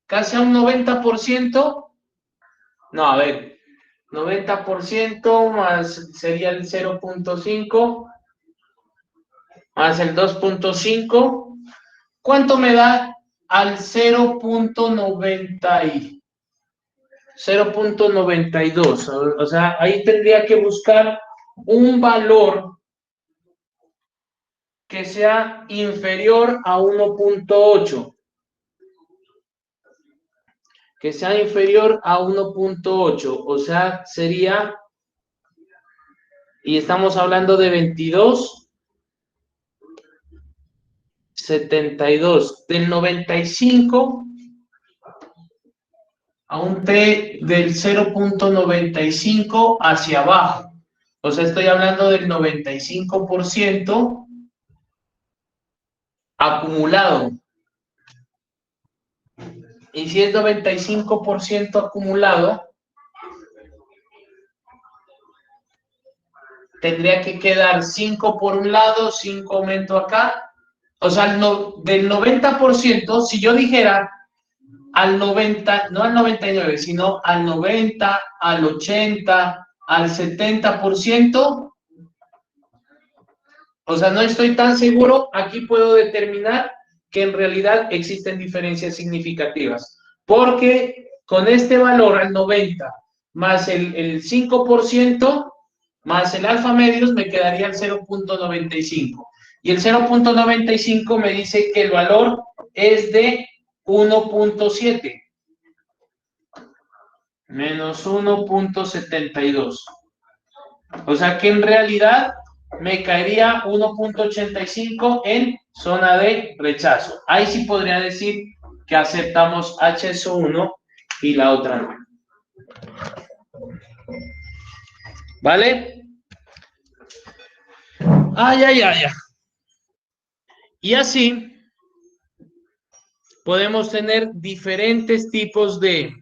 casi a un 90%. No, a ver, 90% más sería el 0.5 más el 2.5. ¿Cuánto me da al 0.92? O sea, ahí tendría que buscar un valor que sea inferior a 1.8. Que sea inferior a 1.8. O sea, sería, y estamos hablando de 22.72. Del 95 a un T del 0.95 hacia abajo. O sea, estoy hablando del 95% acumulado. Y si es 95% acumulado, tendría que quedar 5 por un lado, 5 aumento acá. O sea, del 90%, si yo dijera al 90, no al 99, sino al 90, al 80, al 70%, o sea, no estoy tan seguro, aquí puedo determinar que en realidad existen diferencias significativas, porque con este valor al 90 más el 5% más el alfa medios me quedaría el 0.95. Y el 0.95 me dice que el valor es de 1.7 menos 1.72. O sea que en realidad me caería 1.85 en zona de rechazo. Ahí sí podría decir que aceptamos HSO1 y la otra no. ¿Vale? Ay. Y así podemos tener diferentes tipos de